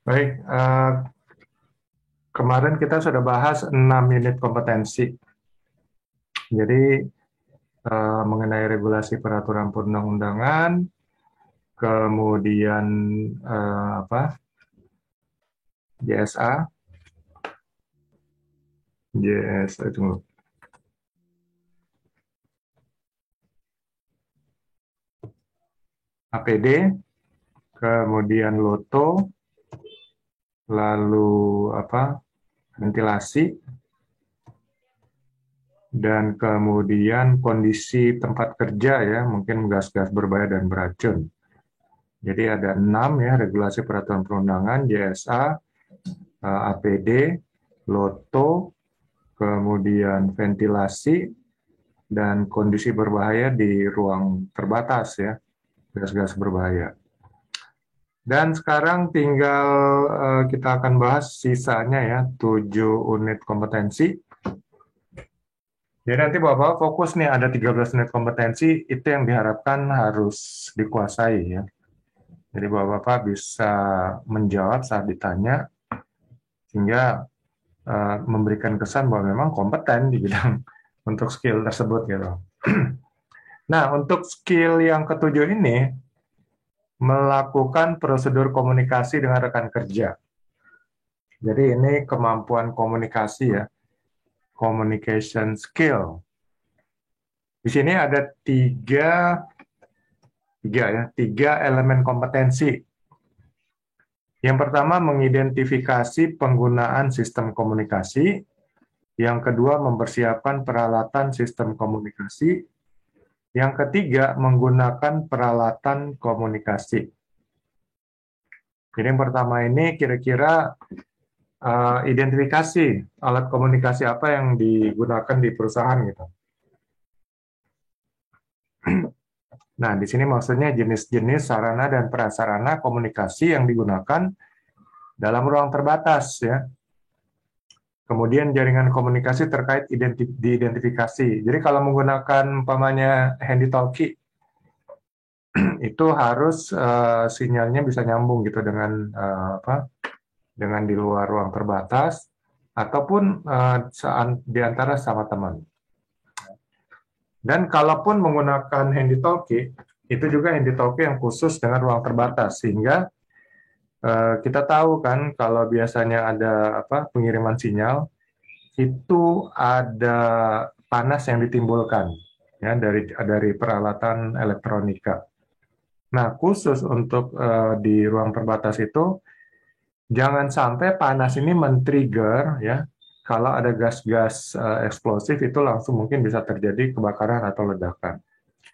Baik, kemarin kita sudah bahas 6 unit kompetensi. Jadi mengenai regulasi peraturan perundang-undangan, kemudian apa JSA, JSA itu APD, kemudian Loto, lalu ventilasi, dan kemudian kondisi tempat kerja ya, mungkin gas-gas berbahaya dan beracun. Jadi ada 6 ya, regulasi peraturan perundangan, JSA, APD, Loto, kemudian ventilasi, dan kondisi berbahaya di ruang terbatas ya, gas-gas berbahaya. Dan sekarang tinggal kita akan bahas sisanya ya, 7 unit kompetensi. Jadi nanti Bapak fokus nih, ada 13 unit kompetensi, itu yang diharapkan harus dikuasai ya. Jadi Bapak bisa menjawab saat ditanya, sehingga memberikan kesan bahwa memang kompeten di bidang untuk skill tersebut gitu. Nah, untuk skill yang ketujuh ini, melakukan prosedur komunikasi dengan rekan kerja. Jadi ini kemampuan komunikasi ya, communication skill. Di sini ada tiga elemen kompetensi. Yang pertama, mengidentifikasi penggunaan sistem komunikasi. Yang kedua, mempersiapkan peralatan sistem komunikasi. Yang ketiga, menggunakan peralatan komunikasi. Jadi yang pertama ini kira-kira identifikasi alat komunikasi apa yang digunakan di perusahaan gitu. Nah, di sini maksudnya jenis-jenis sarana dan prasarana komunikasi yang digunakan dalam ruang terbatas ya. Kemudian jaringan komunikasi terkait diidentifikasi. Jadi kalau menggunakan umpamanya handy-talkie, itu harus sinyalnya bisa nyambung gitu dengan dengan di luar ruang terbatas ataupun di antara sama teman. Dan kalaupun menggunakan handy-talkie, itu juga handy-talkie yang khusus dengan ruang terbatas, sehingga kita tahu kan kalau biasanya ada pengiriman sinyal, itu ada panas yang ditimbulkan ya dari peralatan elektronika. Nah, khusus untuk di ruang terbatas itu, jangan sampai panas ini men-trigger ya, kalau ada gas-gas eksplosif itu langsung mungkin bisa terjadi kebakaran atau ledakan.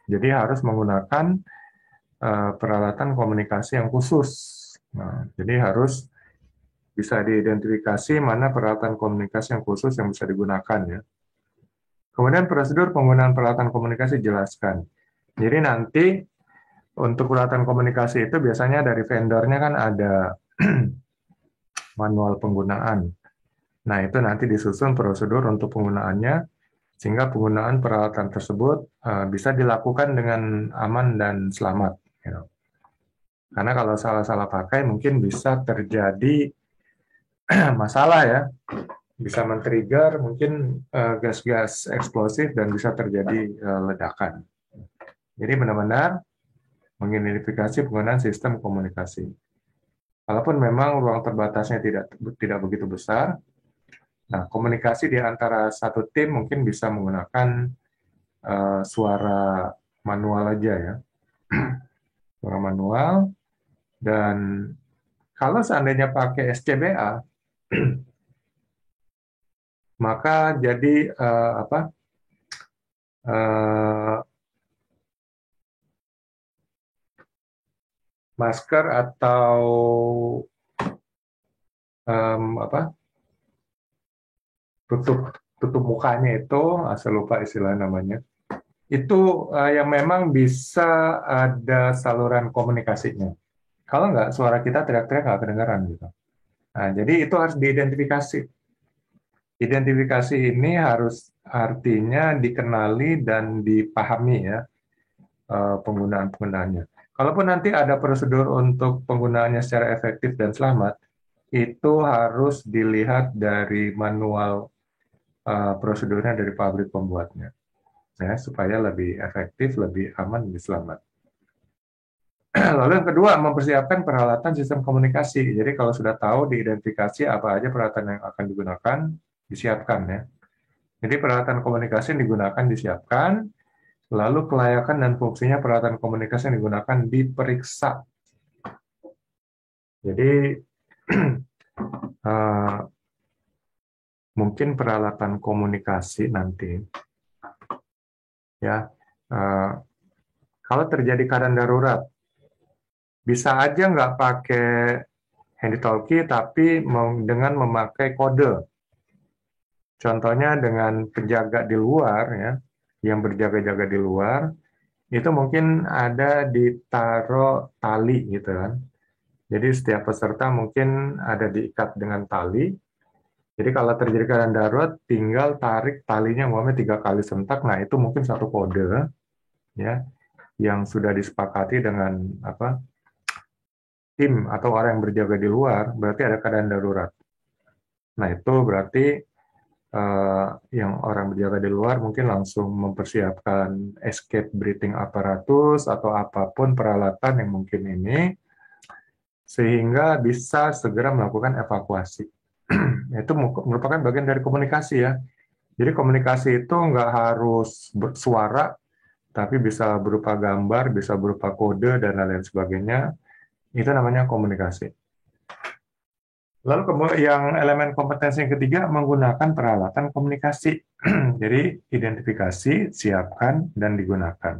Jadi harus menggunakan peralatan komunikasi yang khusus. Nah, jadi harus bisa diidentifikasi mana peralatan komunikasi yang khusus yang bisa digunakan ya. Kemudian prosedur penggunaan peralatan komunikasi jelaskan. Jadi nanti untuk peralatan komunikasi itu biasanya dari vendornya kan ada manual penggunaan. Nah, itu nanti disusun prosedur untuk penggunaannya, sehingga penggunaan peralatan tersebut bisa dilakukan dengan aman dan selamat. Gitu. Karena kalau salah-salah pakai mungkin bisa terjadi masalah ya, bisa men-trigger mungkin gas-gas eksplosif dan bisa terjadi ledakan. Jadi benar-benar mengidentifikasi penggunaan sistem komunikasi. Walaupun memang ruang terbatasnya tidak begitu besar, nah komunikasi di antara satu tim mungkin bisa menggunakan suara manual aja ya, suara manual. Dan kalau seandainya pakai SCBA, maka jadi masker atau tutup mukanya itu, saya lupa istilah namanya, itu yang memang bisa ada saluran komunikasinya. Kalau nggak, suara kita teriak-teriak nggak kedengaran gitu. Nah, jadi itu harus diidentifikasi. Identifikasi ini harus artinya dikenali dan dipahami ya. penggunaan-penggunaannya. Kalaupun nanti ada prosedur untuk penggunaannya secara efektif dan selamat, itu harus dilihat dari manual prosedurnya dari pabrik pembuatnya, ya, supaya lebih efektif, lebih aman, lebih selamat. Lalu yang kedua, mempersiapkan peralatan sistem komunikasi. Jadi kalau sudah tahu, diidentifikasi apa aja peralatan yang akan digunakan, disiapkan ya. Jadi peralatan komunikasi yang digunakan disiapkan, lalu kelayakan dan fungsinya peralatan komunikasi yang digunakan diperiksa. Jadi mungkin peralatan komunikasi nanti, ya, kalau terjadi keadaan darurat, bisa aja nggak pakai handy-talkie, tapi dengan memakai kode. Contohnya dengan penjaga di luar, ya, yang berjaga-jaga di luar, itu mungkin ada ditaruh tali gitu kan. Jadi setiap peserta mungkin ada diikat dengan tali. Jadi kalau terjadi keadaan darurat, tinggal tarik talinya umpamanya 3 kali sentak. Nah itu mungkin satu kode ya yang sudah disepakati dengan tim atau orang yang berjaga di luar. Berarti ada keadaan darurat. Nah itu berarti yang orang berjaga di luar mungkin langsung mempersiapkan escape breathing apparatus atau apapun peralatan yang mungkin ini, sehingga bisa segera melakukan evakuasi. Itu merupakan bagian dari komunikasi ya. Jadi komunikasi itu nggak harus suara, tapi bisa berupa gambar, bisa berupa kode, dan lain-lain sebagainya. Itu namanya komunikasi. Lalu yang elemen kompetensi yang ketiga, menggunakan peralatan komunikasi. Jadi identifikasi, siapkan, dan digunakan.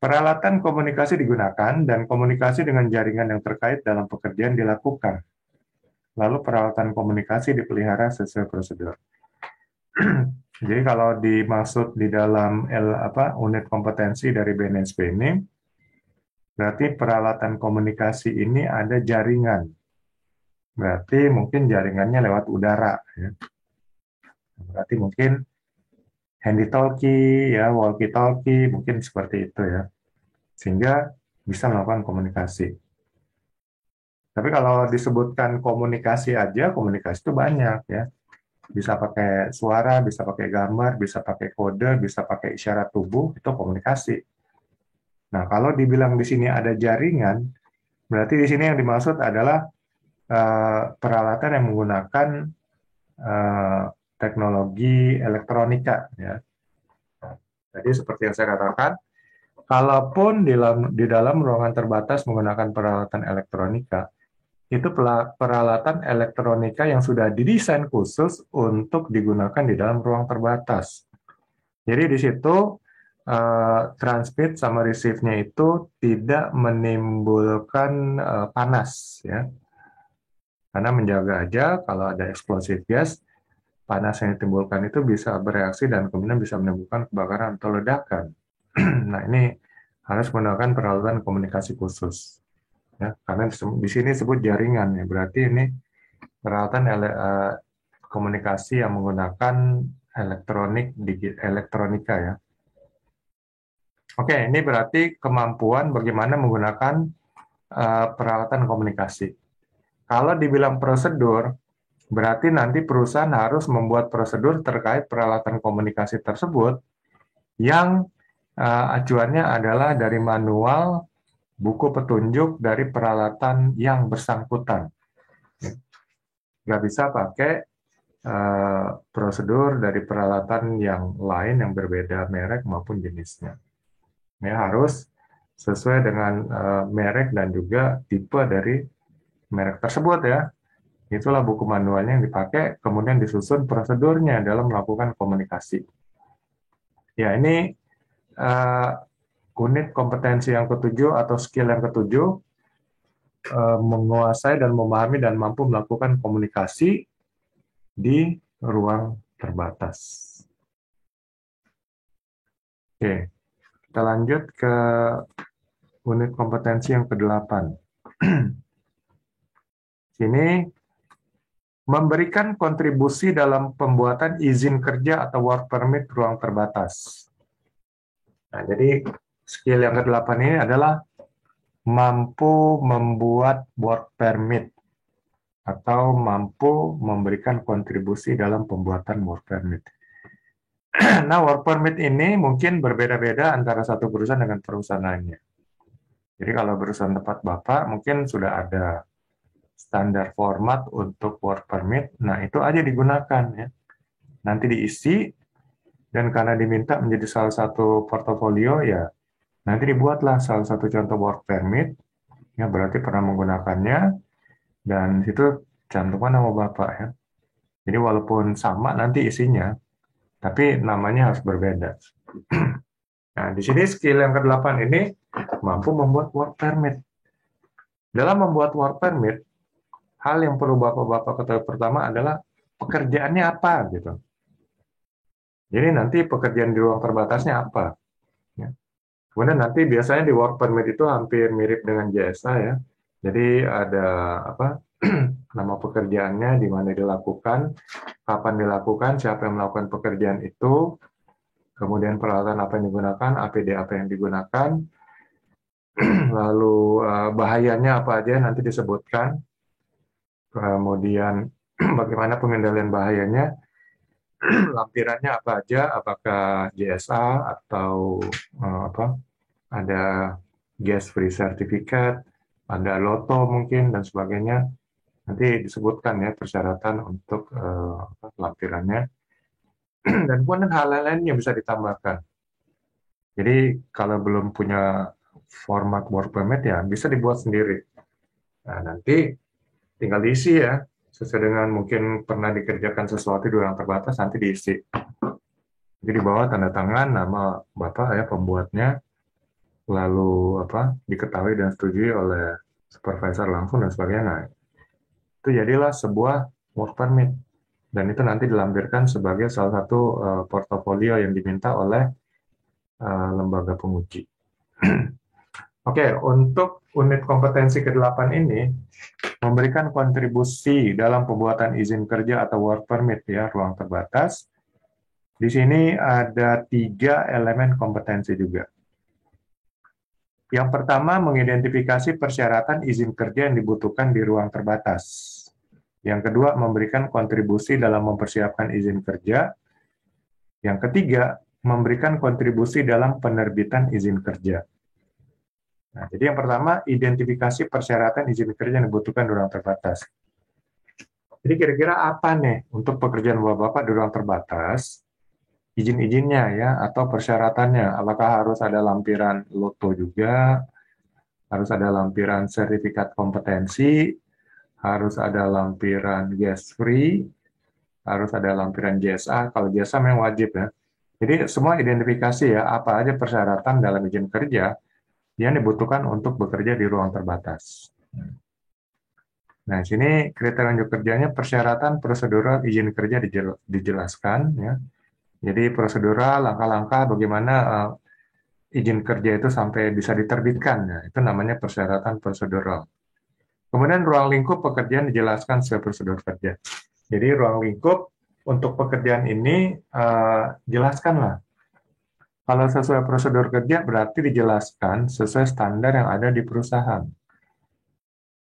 Peralatan komunikasi digunakan dan komunikasi dengan jaringan yang terkait dalam pekerjaan dilakukan. Lalu peralatan komunikasi dipelihara sesuai prosedur. Jadi kalau dimaksud di dalam unit kompetensi dari BNSP ini, berarti peralatan komunikasi ini ada jaringan. Berarti mungkin jaringannya lewat udara. Ya. Berarti mungkin handy-talkie, ya, walkie-talkie, mungkin seperti itu ya. Sehingga bisa melakukan komunikasi. Tapi kalau disebutkan komunikasi aja, komunikasi itu banyak ya. Bisa pakai suara, bisa pakai gambar, bisa pakai kode, bisa pakai isyarat tubuh, itu komunikasi. Nah, kalau dibilang di sini ada jaringan, berarti di sini yang dimaksud adalah peralatan yang menggunakan teknologi elektronika. Ya. Jadi seperti yang saya katakan, kalaupun di dalam ruangan terbatas menggunakan peralatan elektronika, itu peralatan elektronika yang sudah didesain khusus untuk digunakan di dalam ruang terbatas. Jadi di situ transmit sama receive-nya itu tidak menimbulkan panas, ya. Karena menjaga aja kalau ada explosive gas, panas yang ditimbulkan itu bisa bereaksi dan kemudian bisa menimbulkan kebakaran atau ledakan. Nah ini harus menggunakan peralatan komunikasi khusus. Ya, karena di sini disebut jaringan ya, berarti ini peralatan komunikasi yang menggunakan elektronika ya. Oke, ini berarti kemampuan bagaimana menggunakan peralatan komunikasi. Kalau dibilang prosedur, berarti nanti perusahaan harus membuat prosedur terkait peralatan komunikasi tersebut yang acuannya adalah dari manual buku petunjuk dari peralatan yang bersangkutan. Nggak bisa pakai prosedur dari peralatan yang lain yang berbeda merek maupun jenisnya. Ya, harus sesuai dengan merek dan juga tipe dari merek tersebut ya. Itulah buku manualnya yang dipakai, kemudian disusun prosedurnya dalam melakukan komunikasi. Ya, ini unit kompetensi yang ketujuh atau skill yang ketujuh, menguasai dan memahami dan mampu melakukan komunikasi di ruang terbatas. Oke, kita lanjut ke unit kompetensi yang ke-8. Sini memberikan kontribusi dalam pembuatan izin kerja atau work permit ruang terbatas. Nah, jadi skill yang ke-8 ini adalah mampu membuat work permit atau mampu memberikan kontribusi dalam pembuatan work permit. Nah, work permit ini mungkin berbeda-beda antara satu perusahaan dengan perusahaan lainnya. Jadi kalau perusahaan tempat Bapak mungkin sudah ada standar format untuk work permit, nah itu aja digunakan ya. Nanti diisi, dan karena diminta menjadi salah satu portofolio ya, nanti dibuatlah salah satu contoh work permit, ya berarti pernah menggunakannya, dan situ cantumkan nama Bapak ya. Jadi walaupun sama nanti isinya, tapi namanya harus berbeda. Nah, di sini skill yang ke-8 ini mampu membuat work permit. Dalam membuat work permit, hal yang perlu Bapak-Bapak ketahui pertama adalah pekerjaannya apa gitu. Jadi nanti pekerjaan di ruang terbatasnya apa. Ya. Kemudian nanti biasanya di work permit itu hampir mirip dengan JSA ya. Jadi ada apa nama pekerjaannya, di mana dilakukan, kapan dilakukan, siapa yang melakukan pekerjaan itu, kemudian peralatan apa yang digunakan, APD apa yang digunakan, lalu bahayanya apa aja nanti disebutkan, kemudian bagaimana pengendalian bahayanya, lampirannya apa aja, apakah JSA atau apa, ada gas free certificate, ada loto mungkin dan sebagainya. Nanti disebutkan ya persyaratan untuk lampirannya. Dan kemudian hal lain yang bisa ditambahkan. Jadi kalau belum punya format work permit ya bisa dibuat sendiri. Nah, nanti tinggal diisi ya, sesuai dengan mungkin pernah dikerjakan sesuatu di ruang terbatas, nanti diisi. Jadi di bawah tanda tangan nama Bapak ya pembuatnya, lalu apa diketahui dan setujui oleh supervisor langsung dan sebagainya. Nah, itu jadilah sebuah work permit. Dan itu nanti dilampirkan sebagai salah satu portofolio yang diminta oleh lembaga penguji. Oke, untuk unit kompetensi ke-8 ini memberikan kontribusi dalam pembuatan izin kerja atau work permit ya, ruang terbatas. Di sini ada 3 elemen kompetensi juga. Yang pertama, mengidentifikasi persyaratan izin kerja yang dibutuhkan di ruang terbatas. Yang kedua, memberikan kontribusi dalam mempersiapkan izin kerja. Yang ketiga, memberikan kontribusi dalam penerbitan izin kerja. Nah, jadi yang pertama, identifikasi persyaratan izin kerja yang dibutuhkan di ruang terbatas. Jadi kira-kira apa nih untuk pekerjaan Bapak di ruang terbatas? Izin-izinnya ya, atau persyaratannya. Apakah harus ada lampiran loto juga? Harus ada lampiran sertifikat kompetensi? Harus ada lampiran gas free? Harus ada lampiran JSA? Kalau JSA memang wajib ya. Jadi semua identifikasi ya, apa aja persyaratan dalam izin kerja yang dibutuhkan untuk bekerja di ruang terbatas. Nah, sini kriteria unjuk kerjanya persyaratan prosedural izin kerja dijelaskan ya. Jadi prosedural langkah-langkah bagaimana izin kerja itu sampai bisa diterbitkan ya. Itu namanya persyaratan prosedural. Kemudian ruang lingkup pekerjaan dijelaskan sesuai prosedur kerja. Jadi ruang lingkup untuk pekerjaan ini jelaskanlah. Kalau sesuai prosedur kerja berarti dijelaskan sesuai standar yang ada di perusahaan.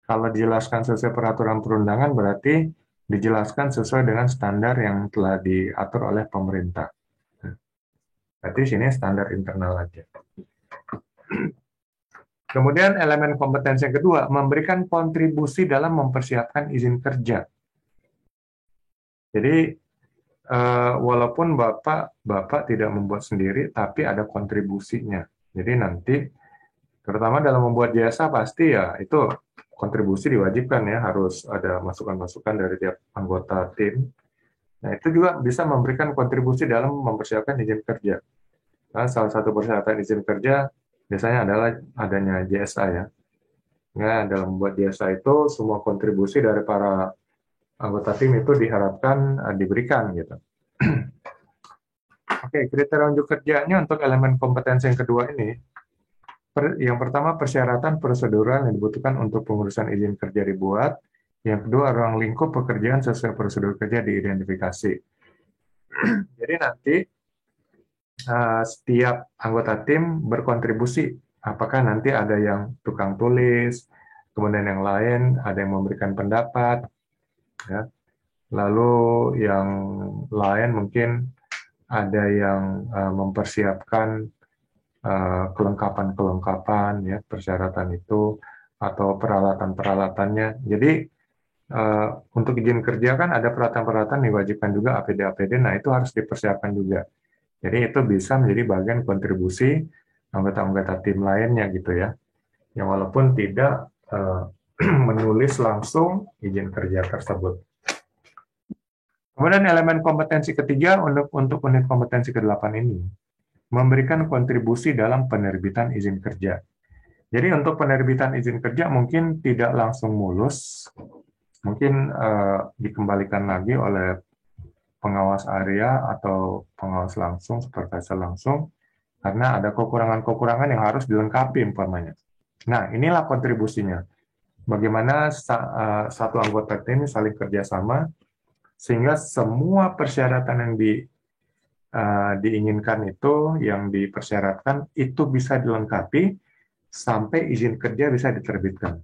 Kalau dijelaskan sesuai peraturan perundangan berarti dijelaskan sesuai dengan standar yang telah diatur oleh pemerintah. Berarti sini standar internal aja. Kemudian elemen kompetensi yang kedua, memberikan kontribusi dalam mempersiapkan izin kerja. Jadi walaupun Bapak tidak membuat sendiri, tapi ada kontribusinya. Jadi nanti, terutama dalam membuat jasa pasti ya itu kontribusi diwajibkan ya, harus ada masukan-masukan dari tiap anggota tim. Nah itu juga bisa memberikan kontribusi dalam mempersiapkan izin kerja. Nah, salah satu persyaratan izin kerja biasanya adalah adanya JSA ya. Nah, dalam membuat JSA itu semua kontribusi dari para anggota tim itu diharapkan diberikan gitu. Oke, kriteria unjuk kerjanya untuk elemen kompetensi yang kedua ini. Yang pertama, persyaratan prosedural yang dibutuhkan untuk pengurusan izin kerja dibuat. Yang kedua, ruang lingkup pekerjaan sesuai prosedur kerja diidentifikasi. Jadi nanti setiap anggota tim berkontribusi. Apakah nanti ada yang tukang tulis, kemudian yang lain ada yang memberikan pendapat, ya. Lalu yang lain mungkin ada yang mempersiapkan kelengkapan-kelengkapan, ya, persyaratan itu atau peralatan-peralatannya. Jadi untuk izin kerja kan ada peralatan-peralatan diwajibkan juga APD-APD. Nah, itu harus dipersiapkan juga. Jadi itu bisa menjadi bagian kontribusi anggota-anggota tim lainnya gitu ya. Yang walaupun tidak menulis langsung izin kerja tersebut. Kemudian elemen kompetensi ketiga untuk unit kompetensi ke-8 ini, memberikan kontribusi dalam penerbitan izin kerja. Jadi untuk penerbitan izin kerja mungkin tidak langsung mulus, mungkin dikembalikan lagi oleh pengawas area atau pengawas langsung, supervisor langsung, karena ada kekurangan-kekurangan yang harus dilengkapi umpamanya. Nah, inilah kontribusinya. Bagaimana satu anggota tim saling kerjasama sehingga semua persyaratan yang diinginkan itu, yang dipersyaratkan itu bisa dilengkapi sampai izin kerja bisa diterbitkan.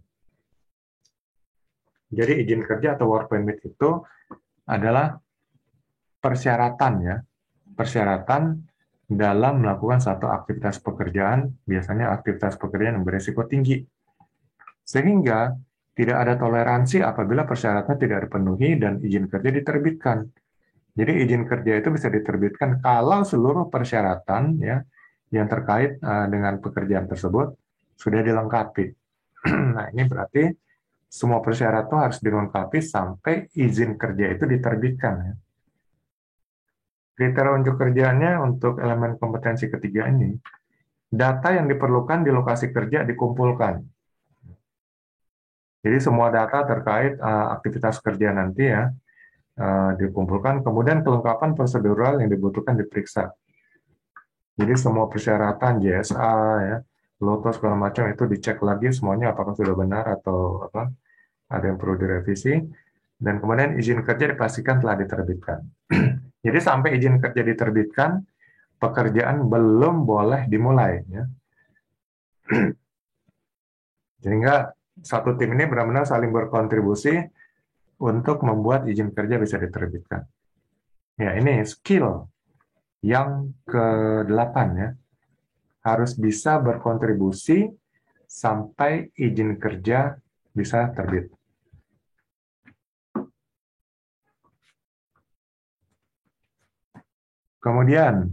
Jadi izin kerja atau work permit itu adalah persyaratan, ya, persyaratan dalam melakukan satu aktivitas pekerjaan, biasanya aktivitas pekerjaan yang berisiko tinggi. Sehingga tidak ada toleransi apabila persyaratan tidak dipenuhi dan izin kerja diterbitkan. Jadi izin kerja itu bisa diterbitkan kalau seluruh persyaratan, ya, yang terkait dengan pekerjaan tersebut sudah dilengkapi. Nah, ini berarti semua persyaratan harus dilengkapi sampai izin kerja itu diterbitkan, ya. Kriteria unjuk kerjanya untuk elemen kompetensi ketiga ini, data yang diperlukan di lokasi kerja dikumpulkan. Jadi semua data terkait aktivitas kerja nanti, ya, dikumpulkan, kemudian kelengkapan prosedural yang dibutuhkan diperiksa. Jadi semua persyaratan JSA, ya, Lotos segala macam itu dicek lagi semuanya apakah sudah benar atau apa, ada yang perlu direvisi, dan kemudian izin kerja dipastikan telah diterbitkan. Jadi sampai izin kerja diterbitkan, pekerjaan belum boleh dimulai, ya. Sehingga satu tim ini benar-benar saling berkontribusi untuk membuat izin kerja bisa diterbitkan. Ya, ini skill yang ke-8, ya. Harus bisa berkontribusi sampai izin kerja bisa terbit. Kemudian,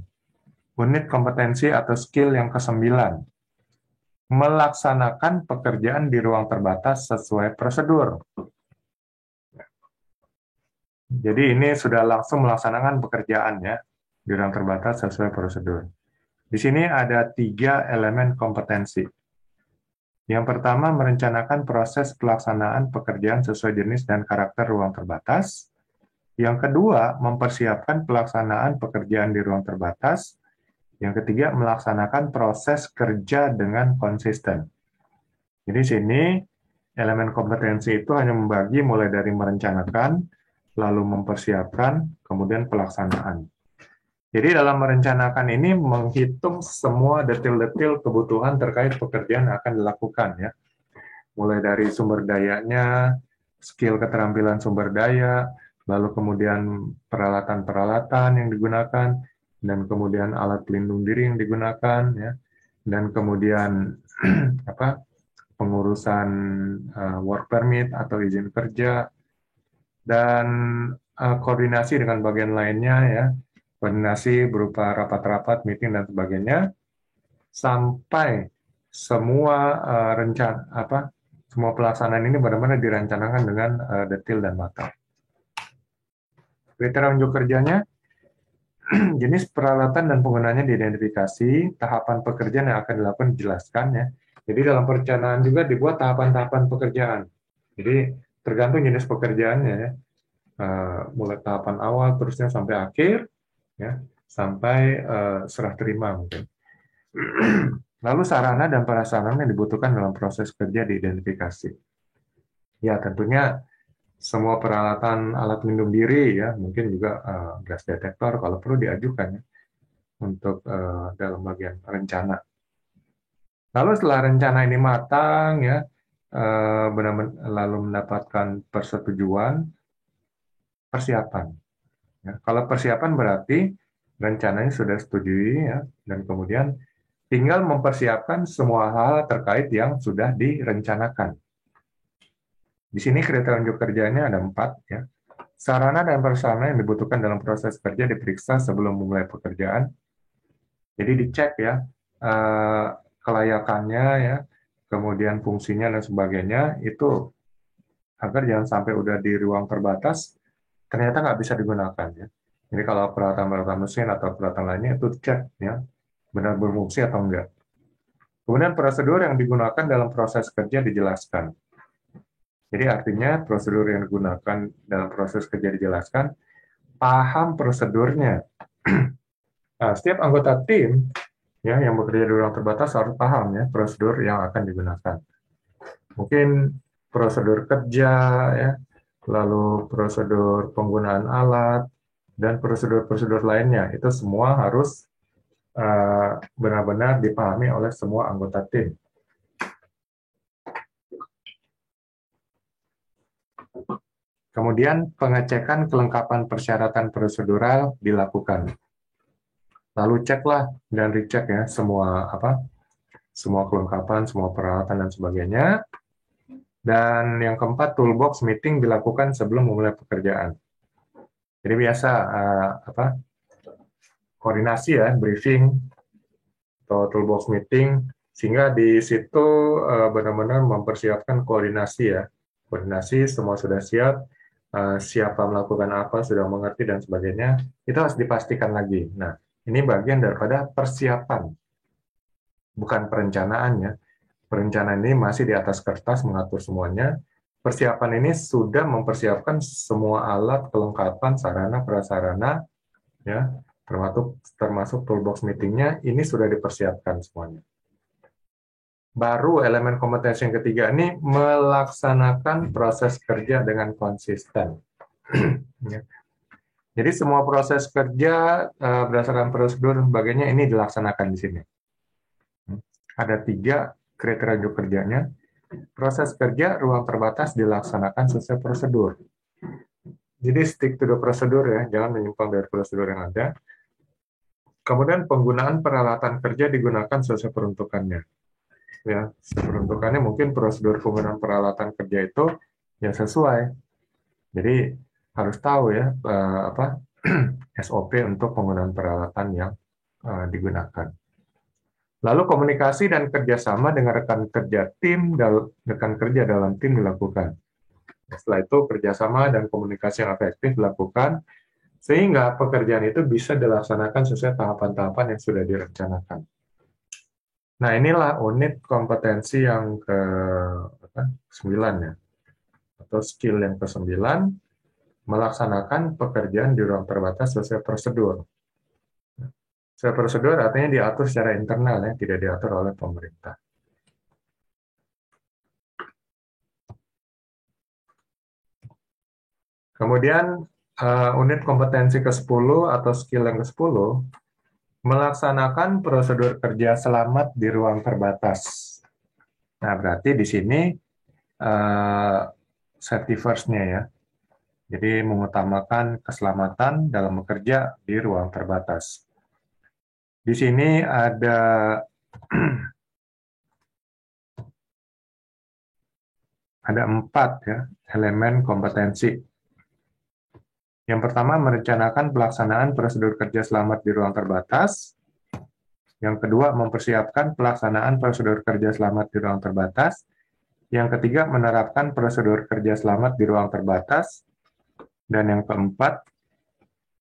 unit kompetensi atau skill yang ke-9, melaksanakan pekerjaan di ruang terbatas sesuai prosedur. Jadi ini sudah langsung melaksanakan pekerjaan, ya, di ruang terbatas sesuai prosedur. Di sini ada 3 elemen kompetensi. Yang pertama, merencanakan proses pelaksanaan pekerjaan sesuai jenis dan karakter ruang terbatas. Yang kedua, mempersiapkan pelaksanaan pekerjaan di ruang terbatas. Yang ketiga, melaksanakan proses kerja dengan konsisten. Jadi sini elemen kompetensi itu hanya membagi mulai dari merencanakan, lalu mempersiapkan, kemudian pelaksanaan. Jadi dalam merencanakan ini menghitung semua detail-detail kebutuhan terkait pekerjaan yang akan dilakukan, ya. Mulai dari sumber dayanya, skill keterampilan sumber daya, lalu kemudian peralatan-peralatan yang digunakan, dan kemudian alat pelindung diri yang digunakan, ya, dan kemudian apa, pengurusan work permit atau izin kerja, dan koordinasi dengan bagian lainnya, ya, koordinasi berupa rapat-rapat, meeting dan sebagainya, sampai semua semua pelaksanaan ini benar-benar direncanakan dengan detail dan matang. Kriteria unjuk kerjanya, jenis peralatan dan penggunaannya diidentifikasi, tahapan pekerjaan yang akan dilakukan dijelaskan, ya. Jadi dalam perencanaan juga dibuat tahapan-tahapan pekerjaan. Jadi tergantung jenis pekerjaannya, ya. Mulai tahapan awal terusnya sampai akhir, ya, sampai serah terima mungkin. Lalu sarana dan prasarana yang dibutuhkan dalam proses kerja diidentifikasi. Ya, tentunya semua peralatan alat pelindung diri, ya, mungkin juga gas detektor kalau perlu diajukan, ya. untuk dalam bagian rencana. Lalu setelah rencana ini matang, ya, benar-benar lalu mendapatkan persetujuan, persiapan. Ya. Kalau persiapan berarti rencananya sudah setujui, ya, dan kemudian tinggal mempersiapkan semua hal terkait yang sudah direncanakan. Di sini kriteria unjuk kerjanya ada 4, ya. Sarana dan prasarana yang dibutuhkan dalam proses kerja diperiksa sebelum memulai pekerjaan. Jadi dicek, ya, kelayakannya, ya, kemudian fungsinya dan sebagainya, itu agar jangan sampai udah di ruang terbatas ternyata nggak bisa digunakan, ya. Jadi kalau peralatan-peralatan mesin atau peralatan lainnya itu cek, ya, benar berfungsi atau enggak. Kemudian prosedur yang digunakan dalam proses kerja dijelaskan. Jadi artinya prosedur yang digunakan dalam proses kerja dijelaskan, paham prosedurnya. Nah, setiap anggota tim, ya, yang bekerja di ruang terbatas harus paham, ya, prosedur yang akan digunakan. Mungkin prosedur kerja, ya, lalu prosedur penggunaan alat, dan prosedur-prosedur lainnya. Itu semua harus benar-benar dipahami oleh semua anggota tim. Kemudian pengecekan kelengkapan persyaratan prosedural dilakukan. Lalu ceklah dan dicek, ya, semua kelengkapan, semua peralatan dan sebagainya. Dan yang keempat, toolbox meeting dilakukan sebelum memulai pekerjaan. Jadi biasa koordinasi, ya, briefing atau toolbox meeting, sehingga di situ benar-benar mempersiapkan koordinasi, ya. Koordinasi semua sudah siap, siapa melakukan apa, sudah mengerti dan sebagainya, itu harus dipastikan lagi. Nah, ini bagian daripada persiapan, bukan perencanaan, ya. Perencanaan ini masih di atas kertas mengatur semuanya. Persiapan ini sudah mempersiapkan semua alat, kelengkapan, sarana, prasarana, ya, termasuk toolbox meetingnya, ini sudah dipersiapkan semuanya. Baru elemen kompetensi yang ketiga ini melaksanakan proses kerja dengan konsisten. Ya. Jadi semua proses kerja berdasarkan prosedur dan sebagainya ini dilaksanakan di sini. Ada 3 kriteria unjuk kerjanya. Proses kerja ruang terbatas dilaksanakan sesuai prosedur. Jadi stick to the prosedur, ya, jangan menyimpang dari prosedur yang ada. Kemudian penggunaan peralatan kerja digunakan sesuai peruntukannya. Ya, peruntukannya mungkin prosedur penggunaan peralatan kerja itu ya sesuai. Jadi harus tahu, ya, SOP untuk penggunaan peralatan yang digunakan. Lalu komunikasi dan kerjasama dengan rekan kerja dalam tim dilakukan. Setelah itu kerjasama dan komunikasi yang efektif dilakukan sehingga pekerjaan itu bisa dilaksanakan sesuai tahapan-tahapan yang sudah direncanakan. Nah, inilah unit kompetensi yang ke-9, ya, atau skill yang ke-9, melaksanakan pekerjaan di ruang terbatas sesuai prosedur. Sesuai prosedur artinya diatur secara internal, ya, tidak diatur oleh pemerintah. Kemudian unit kompetensi ke-10 atau skill yang ke-10, melaksanakan prosedur kerja selamat di ruang terbatas. Nah, berarti di sini safety first-nya, ya. Jadi mengutamakan keselamatan dalam bekerja di ruang terbatas. Di sini ada ada 4, ya, elemen kompetensi. Yang pertama, merencanakan pelaksanaan prosedur kerja selamat di ruang terbatas. Yang kedua, mempersiapkan pelaksanaan prosedur kerja selamat di ruang terbatas. Yang ketiga, menerapkan prosedur kerja selamat di ruang terbatas. Dan yang keempat,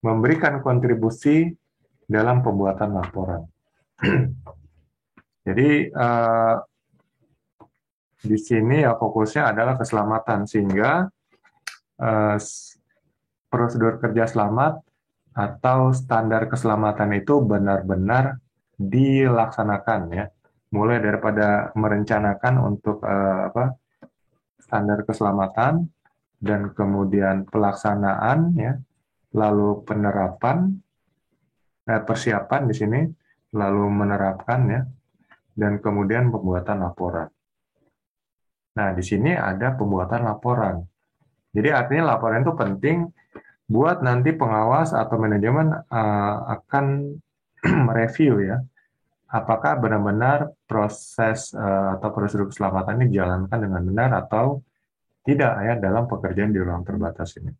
memberikan kontribusi dalam pembuatan laporan. Jadi, di sini, ya, fokusnya adalah keselamatan, sehingga prosedur kerja selamat atau standar keselamatan itu benar-benar dilaksanakan, ya. Mulai daripada merencanakan untuk standar keselamatan, dan kemudian pelaksanaan, ya, lalu penerapan, persiapan di sini, lalu menerapkan ya, dan kemudian pembuatan laporan. Nah, di sini ada pembuatan laporan. Jadi artinya laporan itu penting buat nanti pengawas atau manajemen akan mereview ya, apakah benar-benar proses atau prosedur keselamatan ini dijalankan dengan benar atau tidak ya dalam pekerjaan di ruang terbatas ini.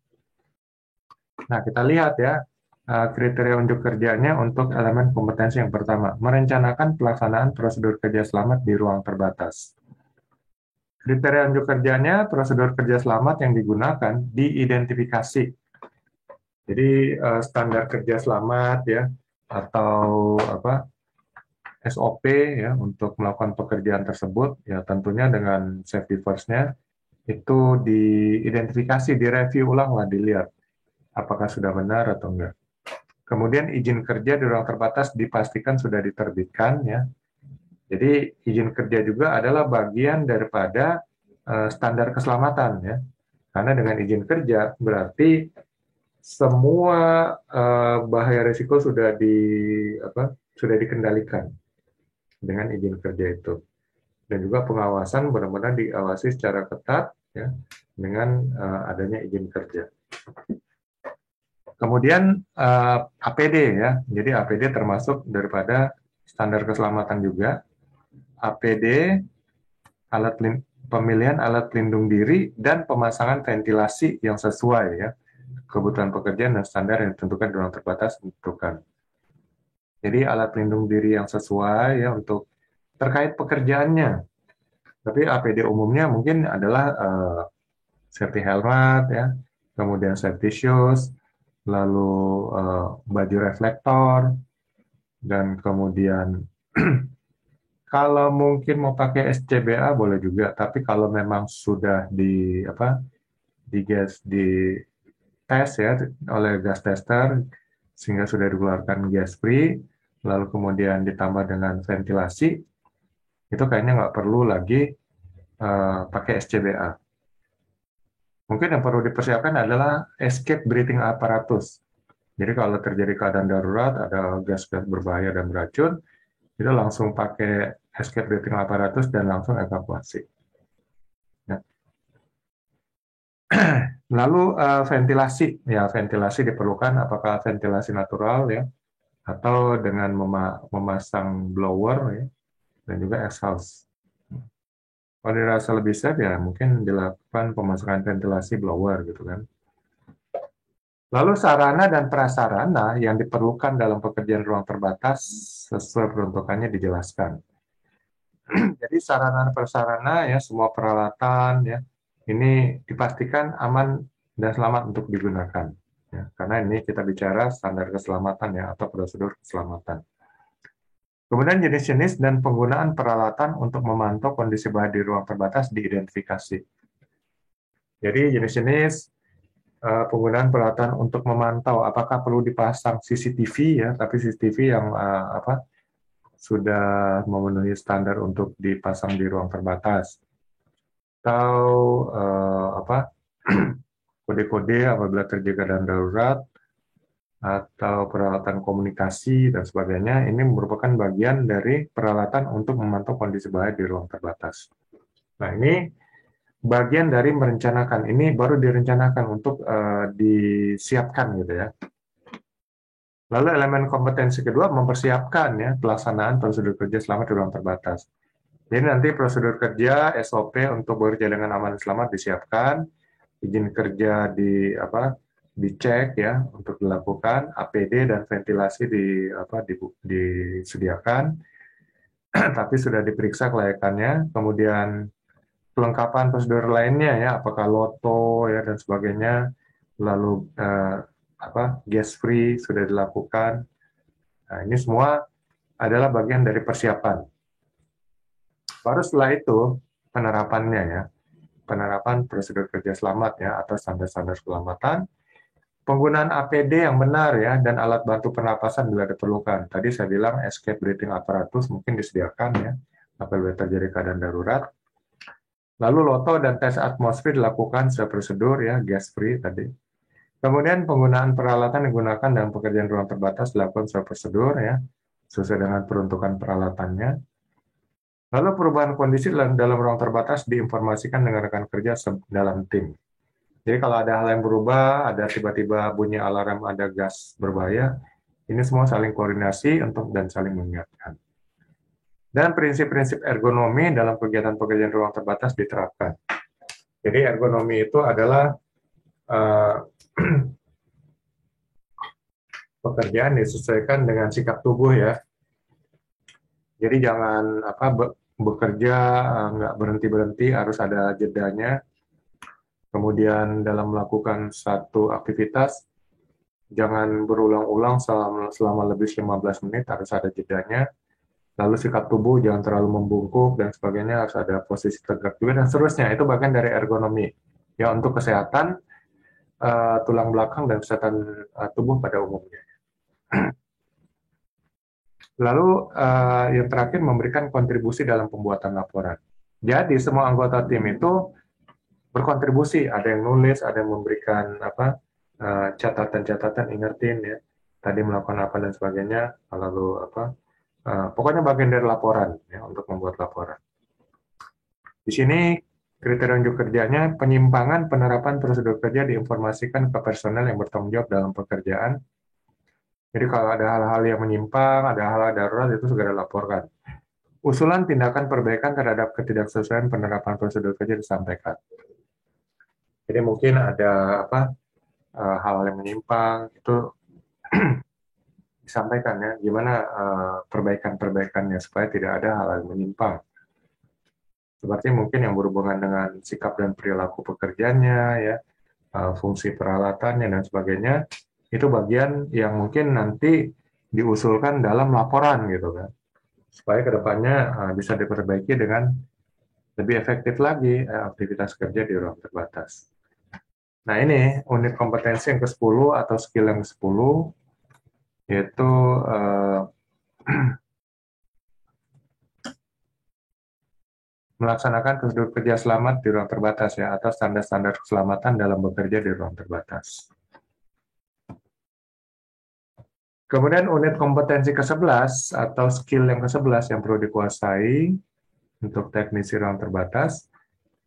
Nah, kita lihat ya kriteria unjuk kerjanya untuk elemen kompetensi yang pertama, merencanakan pelaksanaan prosedur kerja selamat di ruang terbatas. Kriteria unjuk kerjanya, prosedur kerja selamat yang digunakan diidentifikasi. Jadi standar kerja selamat ya, atau apa SOP ya untuk melakukan pekerjaan tersebut ya tentunya dengan safety first-nya itu diidentifikasi, direview ulang lah, dilihat apakah sudah benar atau enggak. Kemudian izin kerja di ruang terbatas dipastikan sudah diterbitkan ya. Jadi izin kerja juga adalah bagian daripada standar keselamatan ya. Karena dengan izin kerja berarti semua bahaya risiko sudah dikendalikan dengan izin kerja itu. Dan juga pengawasan benar-benar diawasi secara ketat ya dengan adanya izin kerja. Kemudian APD ya, jadi APD termasuk daripada standar keselamatan juga. APD, pemilihan alat pelindung diri dan pemasangan ventilasi yang sesuai ya kebutuhan pekerjaan dan standar yang ditentukan di ruang terbatas ditentukan. Jadi alat pelindung diri yang sesuai ya untuk terkait pekerjaannya. Tapi APD umumnya mungkin adalah safety helmet ya, kemudian safety shoes, lalu baju reflektor, dan kemudian kalau mungkin mau pakai SCBA boleh juga, tapi kalau memang sudah di tes ya oleh gas tester sehingga sudah dikeluarkan gas free, lalu kemudian ditambah dengan ventilasi, itu kayaknya nggak perlu lagi pakai SCBA. Mungkin yang perlu dipersiapkan adalah escape breathing apparatus. Jadi kalau terjadi keadaan darurat, ada gas-gas berbahaya dan beracun, itu langsung pakai escape breathing apparatus dan langsung evakuasi. Ya. Lalu ventilasi, ya ventilasi diperlukan apakah ventilasi natural ya, atau dengan memasang blower ya, dan juga exhaust. Kalau dirasa lebih safe ya mungkin dilakukan pemasangan ventilasi blower gitu kan. Lalu sarana dan prasarana yang diperlukan dalam pekerjaan ruang terbatas sesuai peruntukannya dijelaskan. Jadi sarana dan prasarana ya semua peralatan ya ini dipastikan aman dan selamat untuk digunakan. Ya, karena ini kita bicara standar keselamatan ya atau prosedur keselamatan. Kemudian jenis-jenis dan penggunaan peralatan untuk memantau kondisi bahaya di ruang terbatas diidentifikasi. Jadi jenis-jenis penggunaan peralatan untuk memantau apakah perlu dipasang CCTV ya, tapi CCTV yang sudah memenuhi standar untuk dipasang di ruang terbatas. Atau kode-kode apabila terjadi keadaan darurat atau peralatan komunikasi dan sebagainya, ini merupakan bagian dari peralatan untuk memantau kondisi bahaya di ruang terbatas. Nah, ini bagian dari merencanakan. Ini baru direncanakan untuk disiapkan gitu ya. Lalu elemen kompetensi kedua mempersiapkan ya pelaksanaan prosedur kerja selamat di ruang terbatas. Jadi nanti prosedur kerja SOP untuk bekerja dengan aman dan selamat disiapkan, izin kerja dicek ya untuk dilakukan, APD dan ventilasi disediakan, tapi sudah diperiksa kelayakannya, kemudian kelengkapan prosedur lainnya ya, apakah loto ya dan sebagainya, lalu gas free sudah dilakukan. Nah, ini semua adalah bagian dari persiapan. Baru setelah itu penerapannya ya, penerapan prosedur kerja selamat ya atau standar-standar keselamatan. Penggunaan APD yang benar ya dan alat bantu pernapasan bila diperlukan. Tadi saya bilang escape breathing apparatus mungkin disediakan ya apabila terjadi keadaan darurat. Lalu loto dan tes atmosfer dilakukan sesuai prosedur ya, gas free tadi. Kemudian penggunaan peralatan yang digunakan dalam pekerjaan ruang terbatas dilakukan sesuai prosedur ya, sesuai dengan peruntukan peralatannya. Lalu perubahan kondisi dalam ruang terbatas diinformasikan dengan rekan kerja dalam tim. Jadi kalau ada hal yang berubah, ada tiba-tiba bunyi alarm, ada gas berbahaya, ini semua saling koordinasi dan saling mengingatkan. Dan prinsip-prinsip ergonomi dalam kegiatan pekerjaan ruang terbatas diterapkan. Jadi ergonomi itu adalah uh, pekerjaan disesuaikan dengan sikap tubuh ya. Jadi jangan bekerja nggak berhenti-berhenti, harus ada jedanya. Kemudian dalam melakukan satu aktivitas, jangan berulang-ulang selama lebih 15 menit, harus ada jedanya. Lalu sikap tubuh jangan terlalu membungkuk dan sebagainya, harus ada posisi tegak juga dan seterusnya. Itu bagian dari ergonomi ya untuk kesehatan tulang belakang dan kesehatan tubuh pada umumnya. Lalu yang terakhir memberikan kontribusi dalam pembuatan laporan. Jadi semua anggota tim itu berkontribusi, ada yang nulis, ada yang memberikan catatan-catatan, ingetin ya, tadi melakukan apa dan sebagainya, lalu pokoknya bagian dari laporan ya untuk membuat laporan. Di sini kriteria unjuk kerjanya penyimpangan penerapan prosedur kerja diinformasikan ke personel yang bertanggung jawab dalam pekerjaan. Jadi kalau ada hal-hal yang menyimpang, ada hal-hal darurat itu segera laporkan. Usulan tindakan perbaikan terhadap ketidaksesuaian penerapan prosedur kerja disampaikan. Jadi mungkin ada hal yang menyimpang itu disampaikan ya, gimana perbaikan-perbaikannya supaya tidak ada hal yang menyimpang. Seperti mungkin yang berhubungan dengan sikap dan perilaku pekerjanya ya, fungsi peralatannya dan sebagainya, itu bagian yang mungkin nanti diusulkan dalam laporan gitu kan, supaya kedepannya bisa diperbaiki dengan lebih efektif lagi aktivitas kerja di ruang terbatas. Nah ini unit kompetensi yang ke-10 atau skill yang ke-10, yaitu melaksanakan prosedur kerja selamat di ruang terbatas ya, atau standar-standar keselamatan dalam bekerja di ruang terbatas. Kemudian unit kompetensi ke-11 atau skill yang ke-11 yang perlu dikuasai untuk teknisi ruang terbatas,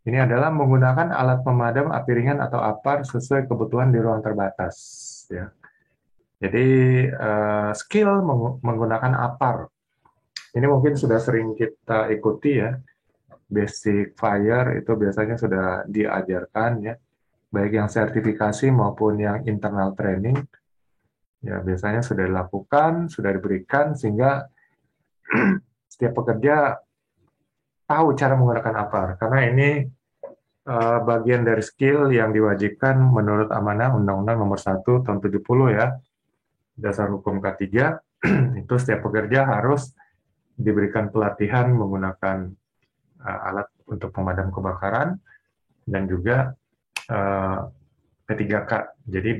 ini adalah menggunakan alat pemadam api ringan atau APAR sesuai kebutuhan di ruang terbatas. Ya. Jadi skill menggunakan APAR, ini mungkin sudah sering kita ikuti ya, basic fire itu biasanya sudah diajarkan ya, baik yang sertifikasi maupun yang internal training. Ya, biasanya sudah dilakukan, sudah diberikan, sehingga setiap pekerja tahu cara menggunakan APAR. Karena ini bagian dari skill yang diwajibkan menurut amanah Undang-Undang Nomor 1 Tahun 70 ya, Dasar Hukum K3, itu setiap pekerja harus diberikan pelatihan menggunakan alat untuk pemadam kebakaran dan juga P3K. Jadi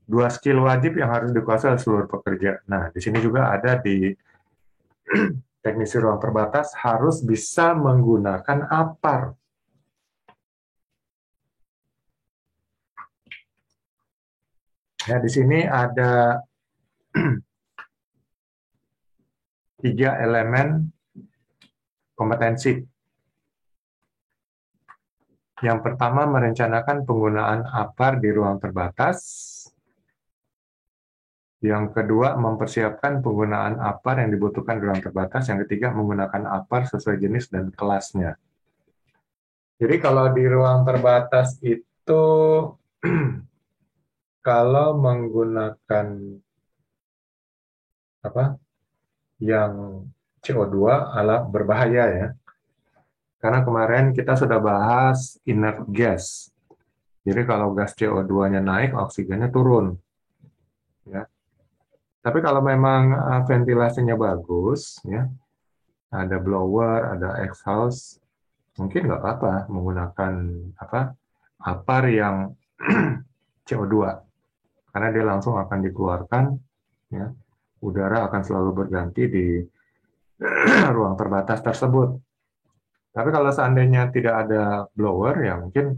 dua skill wajib yang harus dikuasai oleh seluruh pekerja. Nah, di sini juga ada di teknisi ruang terbatas harus bisa menggunakan APAR. Ya, di sini ada 3 elemen kompetensi. Yang pertama, merencanakan penggunaan APAR di ruang terbatas. Yang kedua, mempersiapkan penggunaan APAR yang dibutuhkan di ruang terbatas. Yang ketiga, menggunakan APAR sesuai jenis dan kelasnya. Jadi kalau di ruang terbatas itu, kalau menggunakan yang CO2 adalah berbahaya ya. Karena kemarin kita sudah bahas inert gas. Jadi kalau gas CO2-nya naik, oksigennya turun. Ya. Tapi kalau memang ventilasinya bagus, ya, ada blower, ada exhaust, mungkin nggak apa-apa menggunakan APAR yang CO2, karena dia langsung akan dikeluarkan, ya, udara akan selalu berganti di ruang terbatas tersebut. Tapi kalau seandainya tidak ada blower, ya mungkin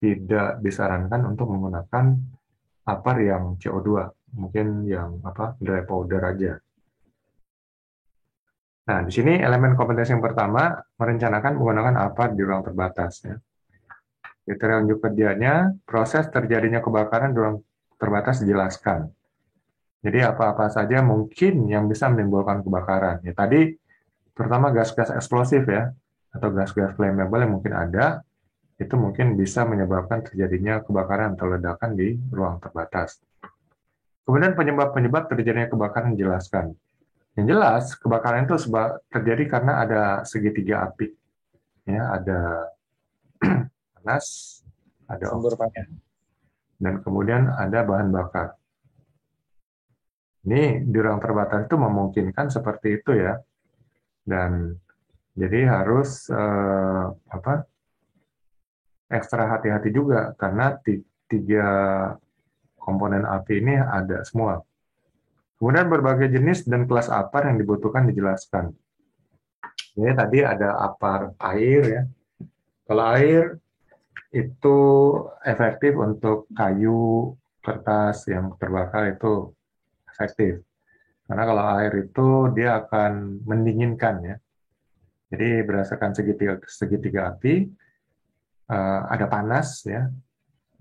tidak disarankan untuk menggunakan APAR yang CO2, mungkin yang dry powder aja. Nah, di sini elemen kompetensi yang pertama merencanakan menggunakan APAR di ruang terbatas. Ya. Kriteria unjuk kerjanya, proses terjadinya kebakaran di ruang terbatas dijelaskan. Jadi apa-apa saja mungkin yang bisa menimbulkan kebakaran. Ya, tadi terutama gas-gas eksplosif ya, atau gas-gas flammable yang mungkin ada, itu mungkin bisa menyebabkan terjadinya kebakaran atau ledakan di ruang terbatas. Kemudian penyebab-penyebab terjadinya kebakaran dijelaskan. Yang jelas, kebakaran itu terjadi karena ada segitiga api. Ya, ada panas, ada Sumber panas. oksigen, dan kemudian ada bahan bakar. Ini di ruang terbatas itu memungkinkan seperti itu ya. Dan jadi harus ekstra hati-hati juga karena tiga komponen api ini ada semua. Kemudian berbagai jenis dan kelas APAR yang dibutuhkan dijelaskan. Ini tadi ada APAR air ya. Kalau air itu efektif untuk kayu, kertas yang terbakar itu efektif. Karena kalau air itu dia akan mendinginkan ya. Jadi berdasarkan segitiga api ada panas ya.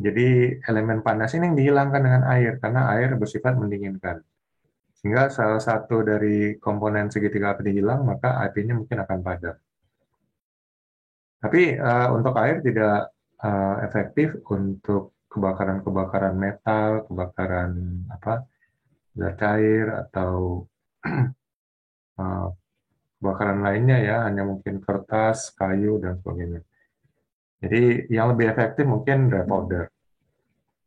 Jadi elemen panas ini yang dihilangkan dengan air karena air bersifat mendinginkan. Sehingga salah satu dari komponen segitiga api dihilang, maka apinya mungkin akan padam. Tapi untuk air tidak efektif untuk kebakaran-kebakaran metal, kebakaran zat cair atau uh, kebakaran lainnya ya, hanya mungkin kertas, kayu dan sebagainya. Jadi yang lebih efektif mungkin dry powder.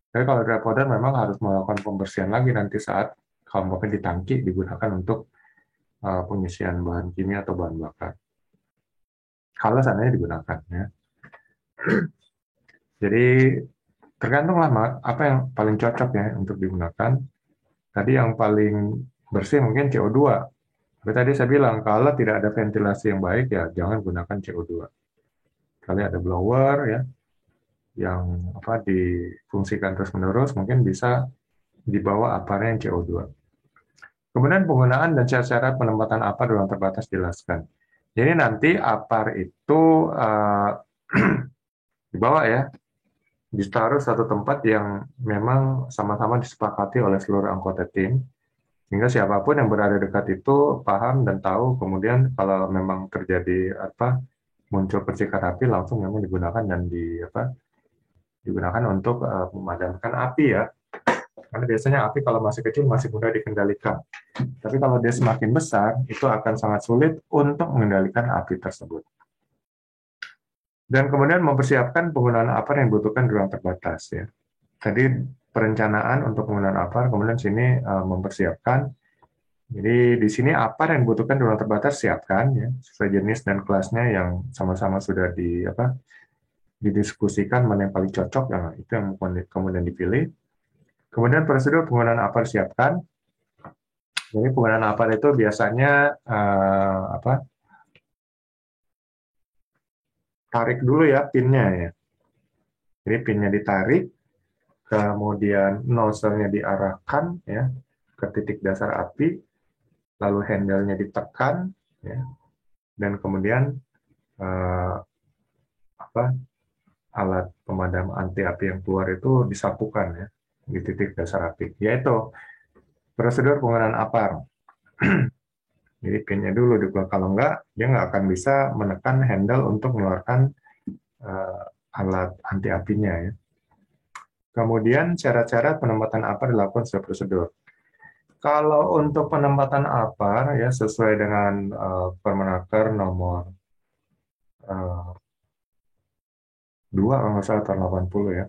Tapi kalau dry powder memang harus melakukan pembersihan lagi nanti saat kelompoknya di tangki digunakan untuk pengisian bahan kimia atau bahan bakar. Kalau seandainya digunakan ya. Jadi tergantung lah apa yang paling cocok ya untuk digunakan. Tadi yang paling bersih mungkin CO2. Tapi tadi saya bilang kalau tidak ada ventilasi yang baik ya jangan gunakan CO2. Kali ada blower ya yang difungsikan terus-menerus mungkin bisa dibawa aparnya yang CO2. Kemudian penggunaan dan syarat-syarat penempatan APAR di ruang terbatas jelaskan. Jadi nanti APAR itu dibawa ya, ditaruh satu tempat yang memang sama-sama disepakati oleh seluruh anggota tim, sehingga siapapun yang berada dekat itu paham dan tahu. Kemudian kalau memang terjadi muncul percikan api langsung memang digunakan dan digunakan untuk memadamkan api ya. Karena biasanya api kalau masih kecil masih mudah dikendalikan. Tapi kalau dia semakin besar, itu akan sangat sulit untuk mengendalikan api tersebut. Dan kemudian mempersiapkan penggunaan APAR yang dibutuhkan di ruang terbatas. Ya. Tadi perencanaan untuk penggunaan APAR, kemudian sini mempersiapkan. Jadi di sini APAR yang dibutuhkan di ruang terbatas siapkan, ya, sesuai jenis dan kelasnya yang sama-sama sudah didiskusikan mana yang paling cocok, ya, itu yang kemudian dipilih. Kemudian prosedur penggunaan APAR siapkan. Jadi penggunaan APAR itu biasanya tarik dulu ya pinnya ya. Jadi pinnya ditarik, kemudian nozzle-nya diarahkan ya ke titik dasar api, lalu handle-nya ditekan ya, dan kemudian eh, alat pemadam anti api yang keluar itu disapukan ya di titik dasar api. Yaitu prosedur penggunaan APAR. Jadi pinnya dulu dikeluarkan, kalau enggak dia nggak akan bisa menekan handle untuk mengeluarkan alat anti apinya ya. Kemudian syarat-syarat penempatan APAR dilakukan sesuai prosedur. Kalau untuk penempatan APAR ya sesuai dengan Permenaker nomor 2 kalau nggak salah tahun 80 ya.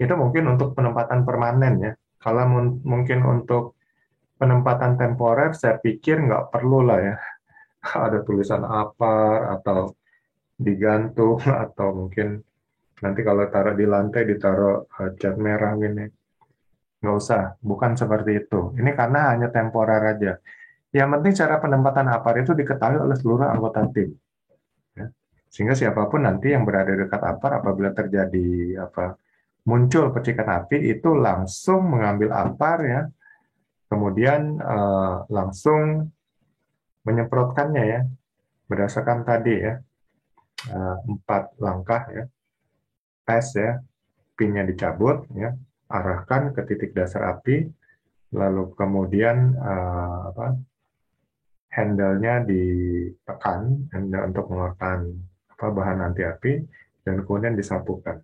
Itu mungkin untuk penempatan permanen ya. Kalau mungkin untuk penempatan temporer saya pikir nggak perlu lah ya. Ada tulisan APAR atau digantung atau mungkin nanti kalau taruh di lantai ditaruh cat merah gini. Nggak usah, bukan seperti itu. Ini karena hanya temporer aja. Yang penting cara penempatan APAR itu diketahui oleh seluruh anggota tim. Ya. Sehingga siapapun nanti yang berada di dekat apar apabila terjadi muncul percikan api itu langsung mengambil apar ya, kemudian langsung menyemprotkannya ya berdasarkan tadi ya 4 langkah ya, tes ya, pinnya dicabut ya, arahkan ke titik dasar api, lalu kemudian handle-nya ditekan untuk mengeluarkan bahan anti api dan kemudian disapukan.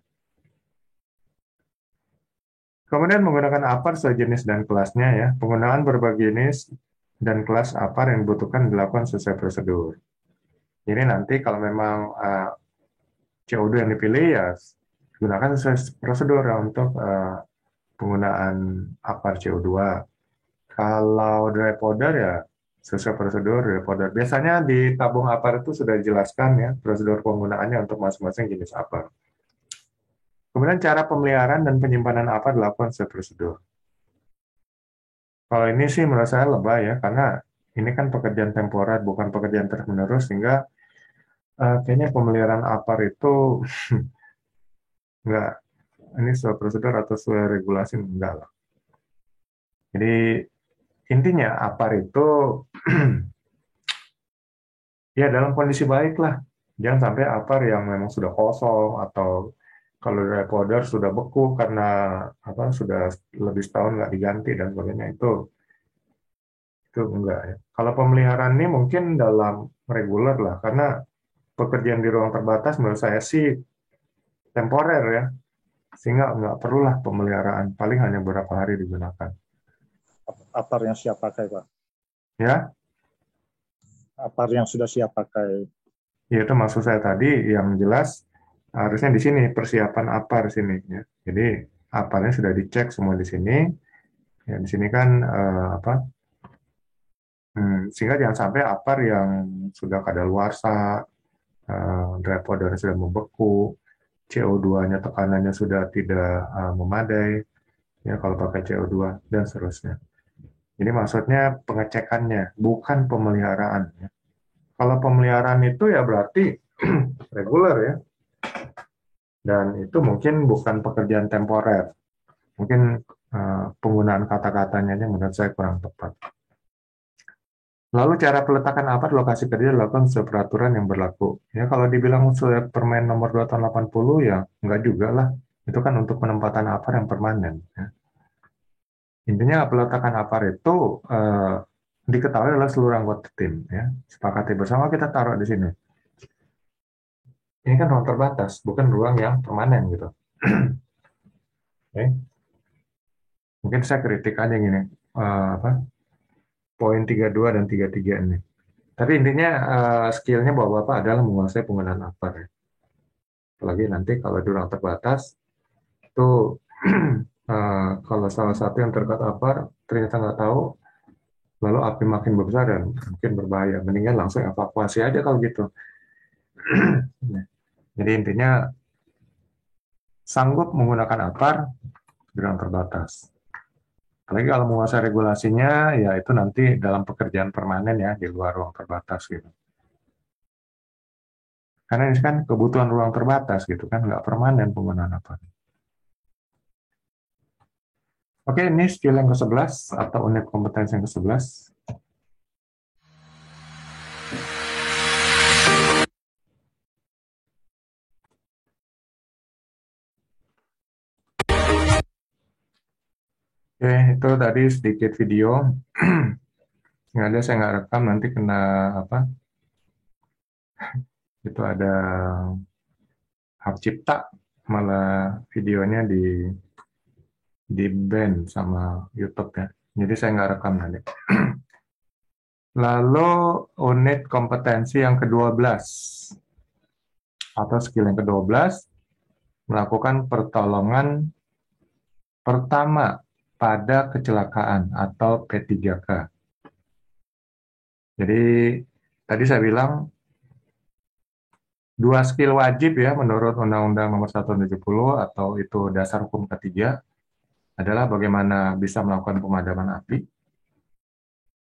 Kemudian menggunakan apar sejenis dan kelasnya ya. Penggunaan berbagai jenis dan kelas apar yang dibutuhkan dilakukan sesuai prosedur. Jadi nanti kalau memang CO2 yang dipilih ya gunakan sesuai prosedur ya, untuk penggunaan apar CO2. Kalau dry powder ya sesuai prosedur dry powder. Biasanya di tabung apar itu sudah dijelaskan ya prosedur penggunaannya untuk masing-masing jenis apar. Kemudian cara pemeliharaan dan penyimpanan apar dilakukan sesuai prosedur. Kalau ini sih menurut saya lebay ya, karena ini kan pekerjaan temporer, bukan pekerjaan terus-menerus, sehingga kayaknya pemeliharaan apar itu enggak, ini sesuai prosedur atau sesuai regulasi, enggak lah. Jadi intinya apar itu ya dalam kondisi baik lah. Jangan sampai apar yang memang sudah kosong atau kalau dry powder sudah beku karena sudah lebih setahun nggak diganti dan sebagainya, itu enggak ya. Kalau pemeliharaan ini mungkin dalam reguler lah, karena pekerjaan di ruang terbatas menurut saya sih temporer ya, sehingga nggak perlulah pemeliharaan, paling hanya beberapa hari digunakan. Apar yang siap pakai, Pak? Ya, Apar yang sudah siap pakai. ya itu maksud saya tadi, yang jelas harusnya di sini persiapan apar sini ya. Jadi aparnya sudah dicek semua di sini. Ya di sini kan sehingga jangan sampai apar yang sudah kadaluarsa, dry powder sudah membeku, CO2-nya tekanannya sudah tidak memadai, ya kalau pakai CO2 dan seterusnya. Jadi maksudnya pengecekannya, bukan pemeliharaan. Ya. Kalau pemeliharaan itu ya berarti reguler ya, dan itu mungkin bukan pekerjaan temporer. Mungkin penggunaan kata-katanya menurut saya kurang tepat. Lalu cara peletakan apar lokasi kerja dilakukan sesuai peraturan yang berlaku. Ya kalau dibilang sesuai Permen nomor 2 tahun 80 ya enggak juga lah. Itu kan untuk penempatan apar yang permanen. Ya. Intinya peletakan apar itu diketahui oleh seluruh anggota tim. Ya. Sepakati bersama kita taruh di sini. Ini kan ruang terbatas, bukan ruang yang permanen gitu. Okay. Mungkin saya kritik aja gini. Poin 32 dan 33 ini. Tapi intinya skillnya bahwa Bapak adalah menguasai penggunaan apar. Ya. Apalagi nanti kalau di ruang terbatas, itu kalau salah satu yang terdekat apar ternyata nggak tahu, lalu api makin besar dan mungkin berbahaya. Mendingan langsung evakuasi aja kalau gitu. Jadi intinya sanggup menggunakan apar di ruang terbatas. Apalagi kalau menguasai regulasinya, ya itu nanti dalam pekerjaan permanen ya, di luar ruang terbatas gitu. Karena ini kan kebutuhan ruang terbatas gitu kan, nggak permanen penggunaan apar. Oke, ini skill yang ke-11 atau unit kompetensi yang ke-11. Oke, itu tadi sedikit video. Nggak ada, saya nggak rekam, nanti kena itu ada hak cipta, malah videonya di ban sama YouTube ya. Jadi saya nggak rekam nanti. Lalu unit kompetensi yang ke-12 atau skill yang ke-12, melakukan pertolongan pertama pada kecelakaan atau P3K. Jadi tadi saya bilang 2 skill wajib ya menurut Undang-Undang Nomor 1 Tahun 70 atau itu dasar hukum ketiga adalah bagaimana bisa melakukan pemadaman api,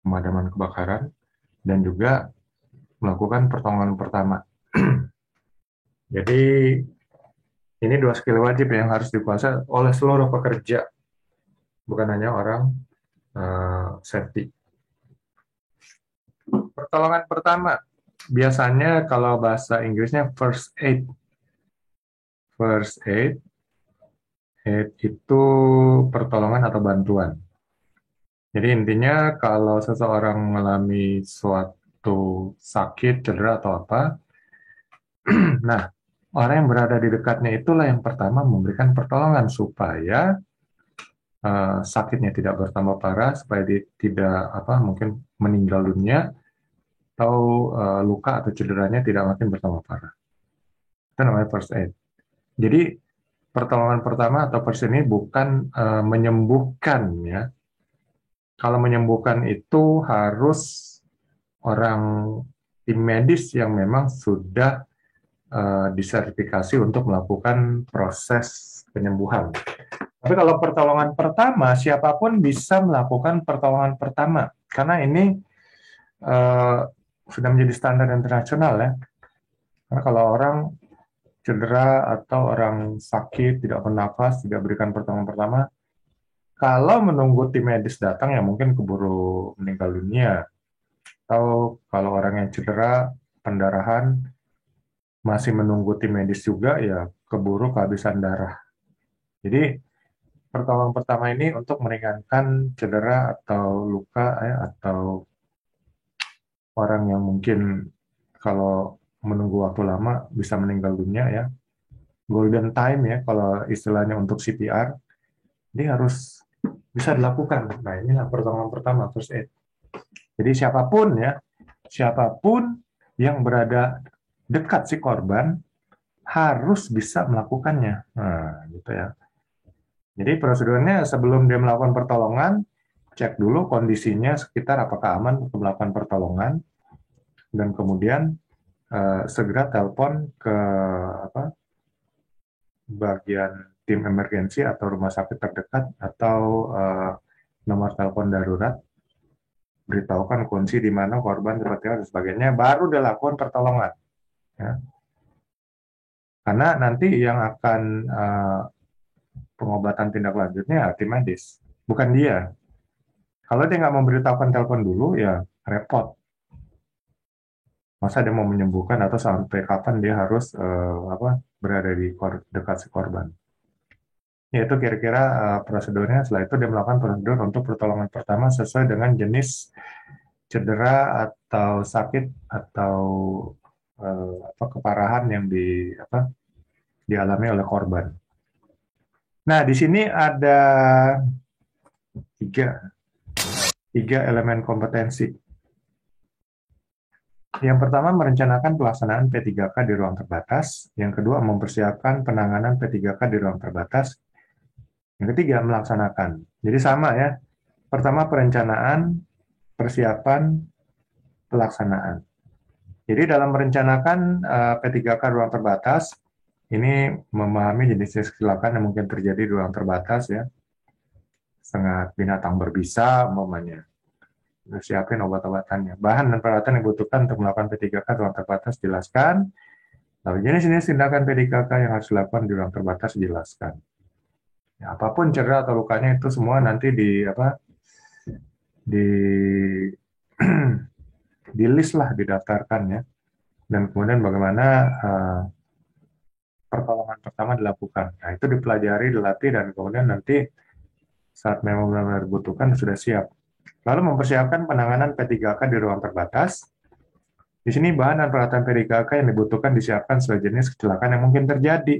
pemadaman kebakaran, dan juga melakukan pertolongan pertama. Jadi ini 2 skill wajib yang harus dikuasai oleh seluruh pekerja, bukan hanya orang safety. Pertolongan pertama, biasanya kalau bahasa Inggrisnya first aid. First aid, itu pertolongan atau bantuan. Jadi intinya kalau seseorang mengalami suatu sakit, cedera atau apa, nah orang yang berada di dekatnya itulah yang pertama memberikan pertolongan supaya sakitnya tidak bertambah parah, supaya dia tidak mungkin meninggal dunia atau luka atau cederanya tidak makin bertambah parah. Itu namanya first aid. Jadi pertolongan pertama atau first aid ini bukan menyembuhkan ya. Kalau menyembuhkan itu harus orang tim medis yang memang sudah disertifikasi untuk melakukan proses penyembuhan. Tapi kalau pertolongan pertama, siapapun bisa melakukan pertolongan pertama, karena ini sudah menjadi standar internasional ya. Karena kalau orang cedera atau orang sakit, tidak bernafas, tidak berikan pertolongan pertama, kalau menunggu tim medis datang ya mungkin keburu meninggal dunia. Atau kalau orang yang cedera, pendarahan, masih menunggu tim medis juga, ya keburu kehabisan darah. Jadi pertolongan pertama ini untuk meringankan cedera atau luka ya, atau orang yang mungkin kalau menunggu waktu lama bisa meninggal dunia ya. Golden time ya kalau istilahnya untuk CPR, dia harus bisa dilakukan. Nah inilah pertolongan pertama, first aid. Jadi siapapun yang berada dekat si korban harus bisa melakukannya. Nah, gitu ya. Jadi prosedurnya sebelum dia melakukan pertolongan, cek dulu kondisinya sekitar apakah aman untuk melakukan pertolongan, dan kemudian segera telepon ke bagian tim emergensi atau rumah sakit terdekat atau nomor telepon darurat, beritahukan kunci di mana korban seperti apa dan sebagainya, baru dilakukan pertolongan. Ya. Karena nanti yang akan pengobatan tindak lanjutnya tim medis, bukan dia. Kalau dia nggak memberitahukan telepon dulu, ya repot. Masa dia mau menyembuhkan atau sampai kapan dia harus berada di dekat si korban. Yaitu kira-kira prosedurnya. Setelah itu dia melakukan prosedur untuk pertolongan pertama sesuai dengan jenis cedera atau sakit atau keparahan yang dialami oleh korban. Nah, di sini ada tiga elemen kompetensi. Yang pertama, merencanakan pelaksanaan P3K di ruang terbatas. Yang kedua, mempersiapkan penanganan P3K di ruang terbatas. Yang ketiga, melaksanakan. Jadi sama ya. Pertama, perencanaan, persiapan, pelaksanaan. Jadi dalam merencanakan P3K ruang terbatas, ini memahami jenis kecelakaan yang mungkin terjadi di ruang terbatas ya. Sangat binatang berbisa, umpamanya. Siapin obat-obatannya. Bahan dan peralatan yang dibutuhkan untuk melakukan P3K ruang terbatas jelaskan. Lalu jenis-jenis tindakan P3K yang harus dilakukan di ruang terbatas jelaskan. Ya, apapun cedera atau lukanya itu semua nanti di list lah, didaftarkan ya. Dan kemudian bagaimana pertolongan pertama dilakukan. Nah, itu dipelajari, dilatih, dan kemudian nanti saat memang benar-benar dibutuhkan sudah siap. Lalu mempersiapkan penanganan P3K di ruang terbatas. Di sini bahan dan peralatan P3K yang dibutuhkan disiapkan sesuai jenis kecelakaan yang mungkin terjadi.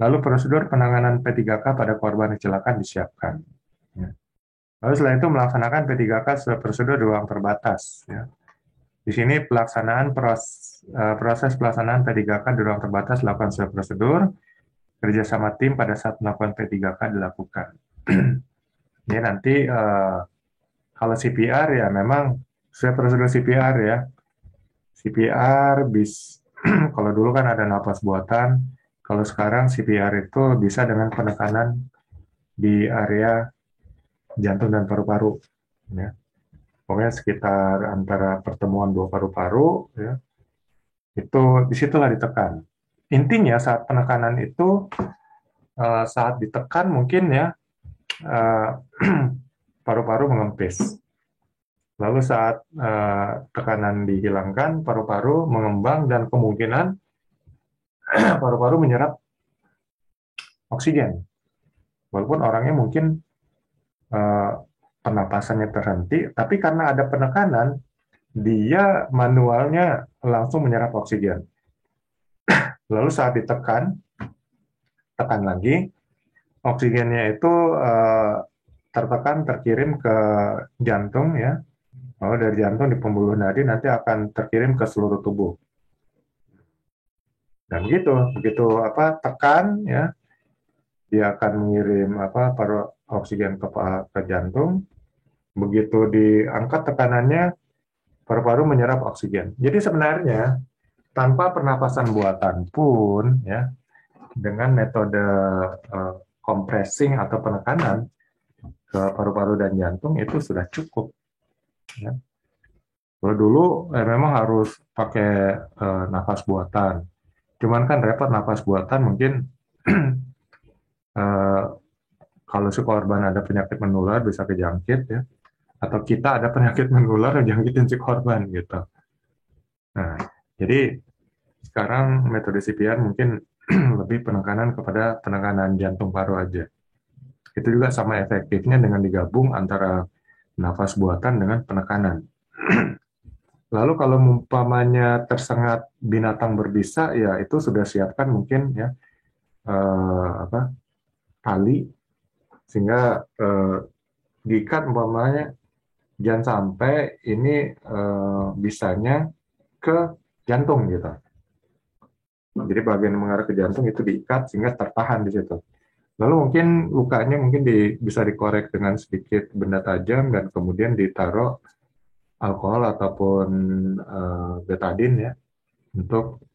Lalu prosedur penanganan P3K pada korban kecelakaan disiapkan. Ya. Lalu setelah itu melaksanakan P3K sesuai prosedur di ruang terbatas. Ya. Di sini pelaksanaan proses pelaksanaan P3K di ruang terbatas dilakukan sesuai prosedur. Kerjasama tim pada saat melakukan P3K dilakukan. Ya, nanti kalau CPR ya memang sesuai prosedur CPR ya. CPR kalau dulu kan ada napas buatan, kalau sekarang CPR itu bisa dengan penekanan di area jantung dan paru-paru. Ya. Pokoknya sekitar antara pertemuan dua paru-paru, ya, itu disitulah ditekan. intinya saat penekanan itu saat ditekan mungkin ya eh, paru-paru mengempis. Lalu saat tekanan dihilangkan, paru-paru mengembang dan kemungkinan paru-paru menyerap oksigen. Walaupun orangnya mungkin eh, pernapasannya terhenti, tapi karena ada penekanan, dia manualnya langsung menyerap oksigen. Lalu saat ditekan, tekan lagi, oksigennya itu tertekan, terkirim ke jantung ya. Lalu dari jantung di pembuluh nadi nanti akan terkirim ke seluruh tubuh. Dan begitu apa tekan ya, dia akan mengirim apa oksigen ke jantung. Begitu diangkat tekanannya, paru-paru menyerap oksigen. Jadi sebenarnya tanpa pernapasan buatan pun ya, dengan metode compressing atau penekanan ke paru-paru dan jantung itu sudah cukup. Ya. Kalau dulu memang harus pakai nafas buatan. Cuman kan repot nafas buatan mungkin kalau si korban ada penyakit menular bisa kejangkit ya. Atau kita ada penyakit menular yang jangkitin si korban gitu. Nah, jadi sekarang metode CPR mungkin lebih penekanan kepada penekanan jantung paru aja. Itu juga sama efektifnya dengan digabung antara nafas buatan dengan penekanan. Lalu kalau umpamanya tersengat binatang berbisa, ya itu sudah siapkan mungkin ya tali sehingga diikat umpamanya jangan sampai ini bisanya ke jantung gitu. Jadi bagian mengarah ke jantung itu diikat sehingga tertahan di situ. Lalu mungkin lukanya mungkin bisa dikorek dengan sedikit benda tajam dan kemudian ditaruh alkohol ataupun betadine ya untuk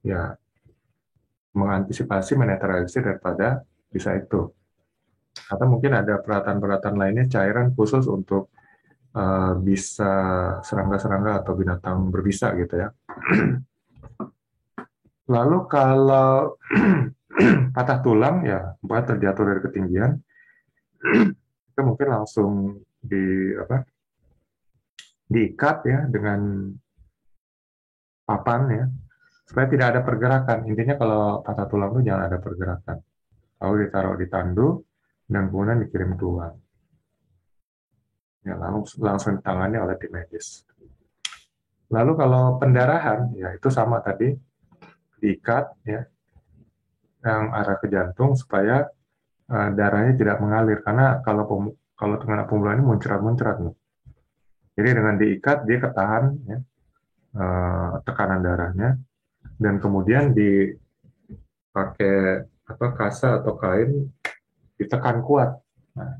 ya mengantisipasi menetralisir daripada bisa itu. Atau mungkin ada peralatan-peralatan lainnya cairan khusus untuk bisa serangga-serangga atau binatang berbisa gitu ya. Lalu kalau patah tulang ya buat terjatuh dari ketinggian itu mungkin langsung diikat ya dengan papan ya supaya tidak ada pergerakan. Intinya kalau patah tulang itu jangan ada pergerakan. Lalu ditaruh di tandu dan kemudian dikirim keluar. Ya, langsung ditangani oleh tim medis. Lalu kalau pendarahan ya itu sama tadi diikat ya yang arah ke jantung supaya darahnya tidak mengalir karena kalau tekanan pembuluh ini muncrat-muncrat nih. Jadi dengan diikat dia ketahan ya, tekanan darahnya dan kemudian dipakai kasa atau kain ditekan kuat. Nah,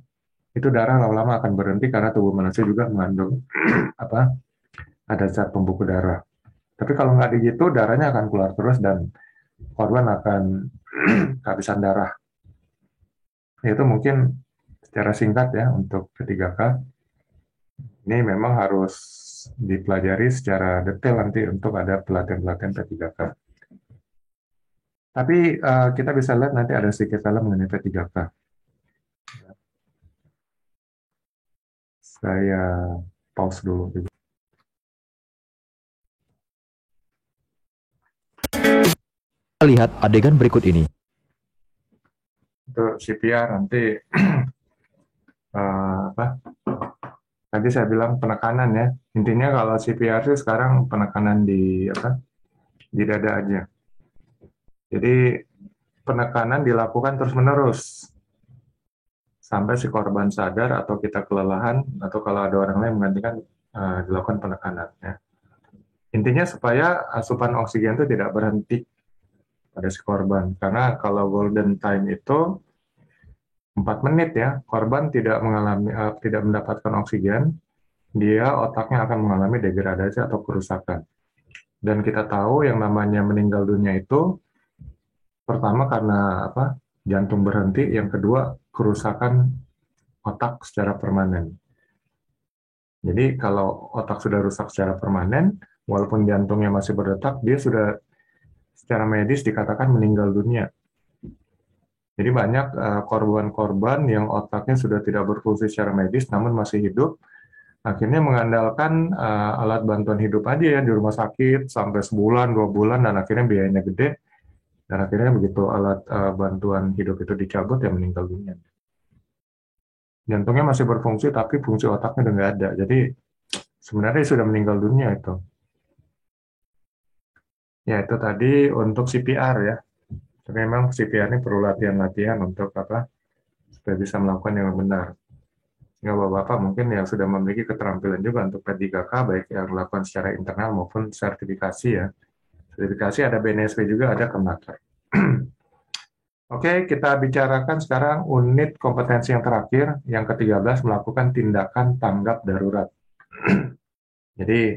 itu darah lama-lama akan berhenti karena tubuh manusia juga mengandung ada zat pembuku darah. Tapi kalau nggak begitu darahnya akan keluar terus dan korban akan kehabisan darah. Itu mungkin secara singkat ya untuk P3K. Ini memang harus dipelajari secara detail nanti untuk ada pelatihan-pelatihan P3K. Tapi kita bisa lihat nanti ada sedikit film mengenai P3K. Saya pause dulu. Lihat adegan berikut ini. Untuk CPR nanti tadi saya bilang penekanan ya. Intinya kalau CPR sih sekarang penekanan di dada aja. Jadi penekanan dilakukan terus-menerus sampai si korban sadar atau kita kelelahan atau kalau ada orang lain menggantikan dilakukan penekanan ya. Intinya supaya asupan oksigen itu tidak berhenti pada si korban karena kalau golden time itu 4 menit ya, korban tidak mendapatkan oksigen, dia otaknya akan mengalami degradasi atau kerusakan. Dan kita tahu yang namanya meninggal dunia itu pertama karena jantung berhenti, yang kedua kerusakan otak secara permanen. Jadi kalau otak sudah rusak secara permanen, walaupun jantungnya masih berdetak, dia sudah secara medis dikatakan meninggal dunia. Jadi banyak korban-korban yang otaknya sudah tidak berfungsi secara medis namun masih hidup, akhirnya mengandalkan alat bantuan hidup aja ya di rumah sakit sampai sebulan, 2 bulan, dan akhirnya biayanya gede, dan akhirnya begitu alat bantuan hidup itu dicabut ya meninggal dunia. Jantungnya masih berfungsi tapi fungsi otaknya udah nggak ada, jadi sebenarnya sudah meninggal dunia itu. Ya itu tadi untuk CPR ya. Tapi memang CPR ini perlu latihan-latihan untuk apa? Supaya bisa melakukan yang benar. Sehingga Bapak-Bapak mungkin yang sudah memiliki keterampilan juga untuk P3K, baik yang dilakukan secara internal maupun sertifikasi ya. Sertifikasi ada BNSP juga, ada Kemnaker. Oke, kita bicarakan sekarang unit kompetensi yang terakhir, yang ke-13, melakukan tindakan tanggap darurat. Jadi,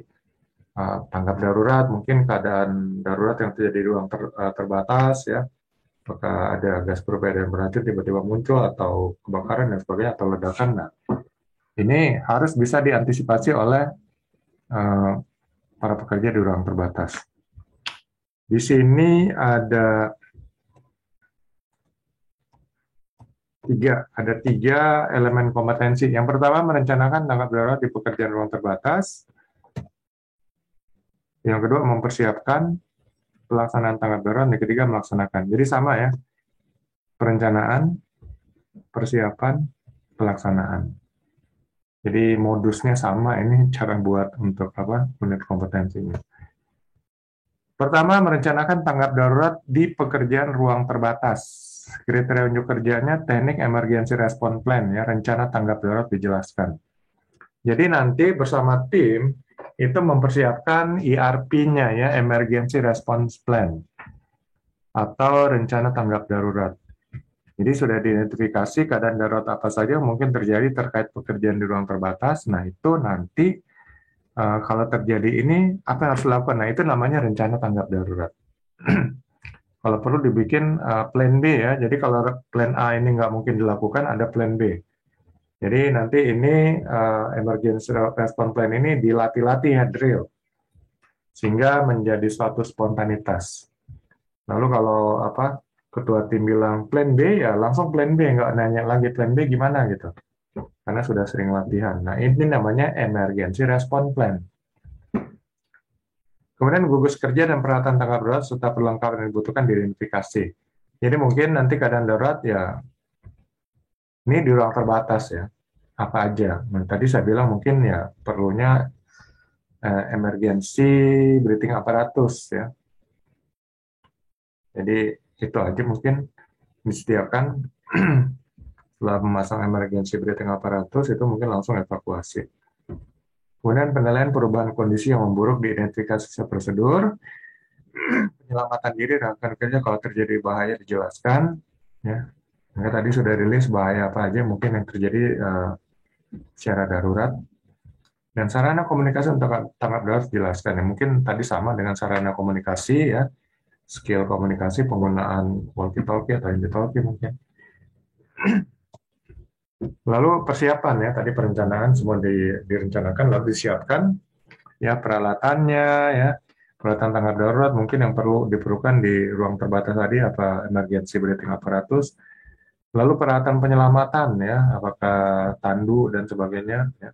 tanggap darurat, mungkin keadaan darurat yang terjadi di ruang terbatas ya, apakah ada gas berbeda yang beracun tiba-tiba muncul, atau kebakaran dan sebagainya, atau ledakan. Nah, ini harus bisa diantisipasi oleh para pekerja di ruang terbatas. Di sini ada tiga elemen kompetensi. Yang pertama, merencanakan tanggap darurat di pekerjaan ruang terbatas. Yang kedua, mempersiapkan pelaksanaan tanggap darurat. Yang ketiga, melaksanakan. Jadi sama ya, perencanaan, persiapan, pelaksanaan. Jadi modusnya sama, ini cara buat untuk apa unit kompetensinya. Pertama, merencanakan tanggap darurat di pekerjaan ruang terbatas. Kriteria unjuk kerjanya teknik emergency response plan ya, rencana tanggap darurat dijelaskan. Jadi nanti bersama tim itu mempersiapkan ERP-nya ya, emergency response plan atau rencana tanggap darurat. Jadi sudah diidentifikasi keadaan darurat apa saja mungkin terjadi terkait pekerjaan di ruang terbatas. Nah itu nanti kalau terjadi ini apa yang harus dilakukan? Nah itu namanya rencana tanggap darurat. Kalau perlu dibikin plan B ya. Jadi kalau plan A ini nggak mungkin dilakukan, ada plan B. Jadi nanti ini emergency response plan ini dilatih-latih ya, drill, sehingga menjadi suatu spontanitas. Lalu kalau apa ketua tim bilang plan B ya langsung plan B, nggak nanya lagi plan B gimana gitu, karena sudah sering latihan. Nah ini namanya emergency response plan. Kemudian gugus kerja dan peralatan tanggap darurat serta perlengkapan yang dibutuhkan diidentifikasi. Jadi mungkin nanti keadaan darurat ya ini di ruang terbatas ya, apa aja. Nah, tadi saya bilang mungkin ya perlunya emergency breathing apparatus ya. Jadi itu aja mungkin disediakan. Setelah memasang emergency breathing apparatus itu mungkin langsung evakuasi. Kemudian penilaian perubahan kondisi yang memburuk diidentifikasi secara prosedur. Penyelamatan diri dan rekan kerja kalau terjadi bahaya dijelaskan. Ya. Nah, tadi sudah rilis bahaya apa aja mungkin yang terjadi secara darurat. Dan sarana komunikasi untuk tanggap darurat dijelaskan. Ya, mungkin tadi sama dengan sarana komunikasi ya, skill komunikasi, penggunaan walkie-talkie atau handy-talkie mungkin. Lalu persiapan ya, tadi perencanaan semua direncanakan lalu disiapkan ya peralatannya ya, peralatan tanggap darurat mungkin yang perlu diperlukan di ruang terbatas tadi apa emergency breathing apparatus. Lalu peralatan penyelamatan ya, apakah tandu dan sebagainya ya.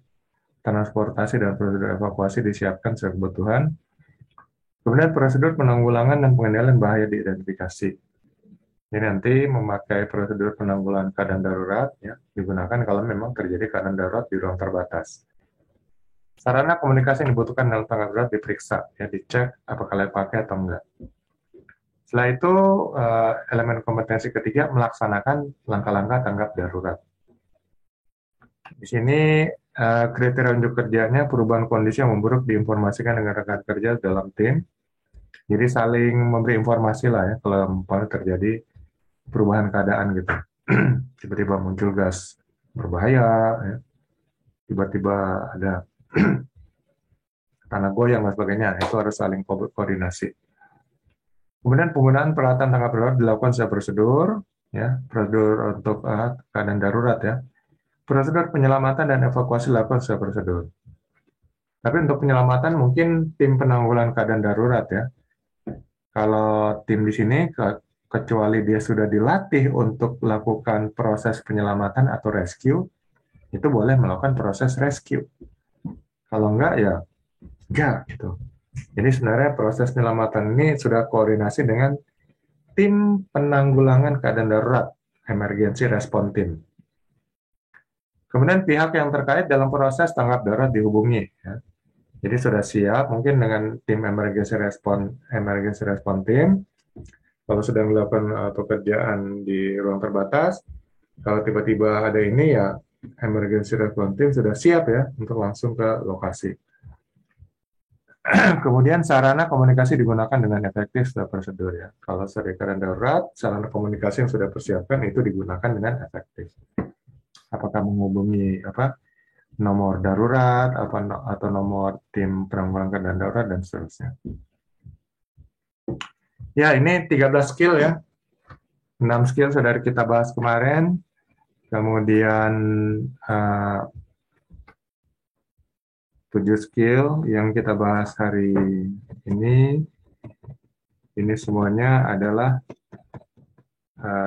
Transportasi dan prosedur evakuasi disiapkan sesuai kebutuhan. Kemudian prosedur penanggulangan dan pengendalian bahaya diidentifikasi. Jadi nanti memakai prosedur penanggulangan keadaan darurat ya, digunakan kalau memang terjadi keadaan darurat di ruang terbatas. Sarana komunikasi yang dibutuhkan dalam tanggap darurat diperiksa, ya dicek apakah layak pakai atau enggak. Setelah itu elemen kompetensi ketiga melaksanakan langkah-langkah tanggap darurat. Di sini kriteria unjuk kerjanya perubahan kondisi yang memburuk diinformasikan dengan rekan kerja dalam tim. Jadi saling memberi informasi lah ya kalau terjadi perubahan keadaan gitu. Tiba-tiba muncul gas berbahaya, ya. Tiba-tiba ada tanah goyang dan sebagainya, itu harus saling koordinasi. Kemudian penggunaan peralatan tanggap darurat dilakukan secara prosedur, ya, prosedur untuk keadaan darurat ya. Prosedur penyelamatan dan evakuasi dilakukan secara prosedur. Tapi untuk penyelamatan mungkin tim penanggulangan keadaan darurat ya. Kalau tim di sini, kecuali dia sudah dilatih untuk melakukan proses penyelamatan atau rescue, itu boleh melakukan proses rescue. Kalau enggak, ya enggak gitu. Jadi sebenarnya proses penyelamatan ini sudah koordinasi dengan tim penanggulangan keadaan darurat, emergency response team. Kemudian pihak yang terkait dalam proses tanggap darurat dihubungi. Ya. Jadi sudah siap, mungkin dengan tim emergency response team, kalau sedang melakukan pekerjaan di ruang terbatas, kalau tiba-tiba ada ini ya emergency response team sudah siap ya untuk langsung ke lokasi. Kemudian sarana komunikasi digunakan dengan efektif setelah prosedur ya. Kalau keadaan darurat, sarana komunikasi yang sudah persiapkan itu digunakan dengan efektif. Apakah menghubungi nomor darurat atau nomor tim penanggulangan keadaan darurat dan seterusnya. Ya, ini 13 skill ya. 6 skill sudah kita bahas kemarin. Kemudian 7 skill yang kita bahas hari ini. Ini semuanya adalah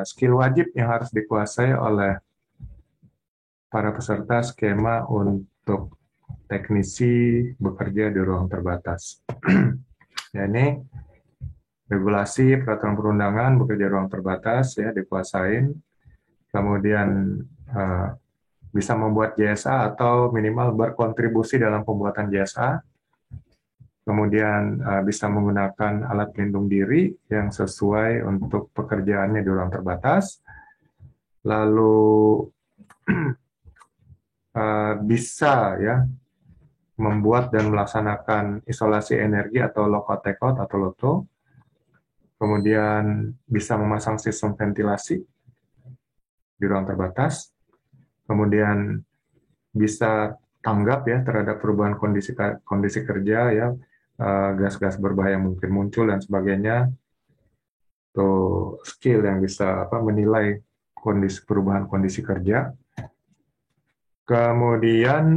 skill wajib yang harus dikuasai oleh para peserta skema untuk teknisi bekerja di ruang terbatas. Ya, ini regulasi peraturan perundangan bekerja ruang terbatas ya dikuasain. Kemudian bisa membuat JSA atau minimal berkontribusi dalam pembuatan JSA. Kemudian bisa menggunakan alat pelindung diri yang sesuai untuk pekerjaannya di ruang terbatas. Lalu bisa ya membuat dan melaksanakan isolasi energi atau lockout takeout atau LOTO. Kemudian bisa memasang sistem ventilasi di ruang terbatas. Kemudian bisa tanggap ya terhadap perubahan kondisi kerja ya, gas-gas berbahaya mungkin muncul dan sebagainya. Itu skill yang bisa menilai perubahan kondisi kerja. Kemudian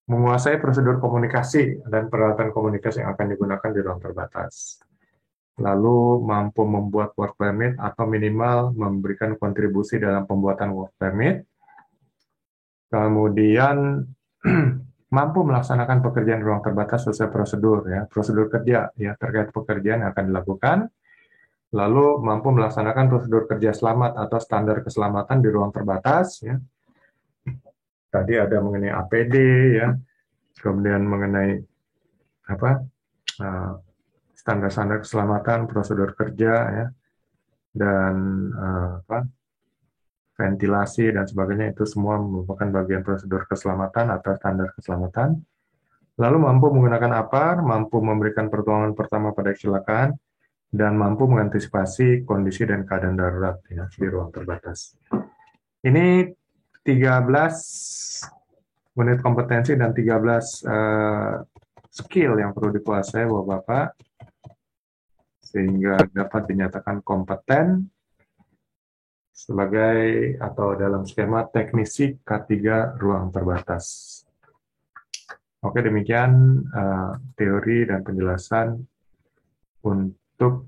menguasai prosedur komunikasi dan peralatan komunikasi yang akan digunakan di ruang terbatas. Lalu mampu membuat work permit atau minimal memberikan kontribusi dalam pembuatan work permit. Kemudian mampu melaksanakan pekerjaan di ruang terbatas sesuai prosedur ya, prosedur kerja ya terkait pekerjaan yang akan dilakukan. Lalu mampu melaksanakan prosedur kerja selamat atau standar keselamatan di ruang terbatas ya. Tadi ada mengenai APD ya, kemudian mengenai standar-standar keselamatan, prosedur kerja ya, dan ventilasi dan sebagainya, itu semua merupakan bagian prosedur keselamatan atau standar keselamatan. Lalu mampu menggunakan APAR, mampu memberikan pertolongan pertama pada kecelakaan, dan mampu mengantisipasi kondisi dan keadaan darurat ya, di ruang terbatas. Ini 13 unit kompetensi dan 13 skill yang perlu dikuasai Bapak-Bapak sehingga dapat dinyatakan kompeten sebagai atau dalam skema teknisi K3 ruang terbatas. Oke, demikian teori dan penjelasan untuk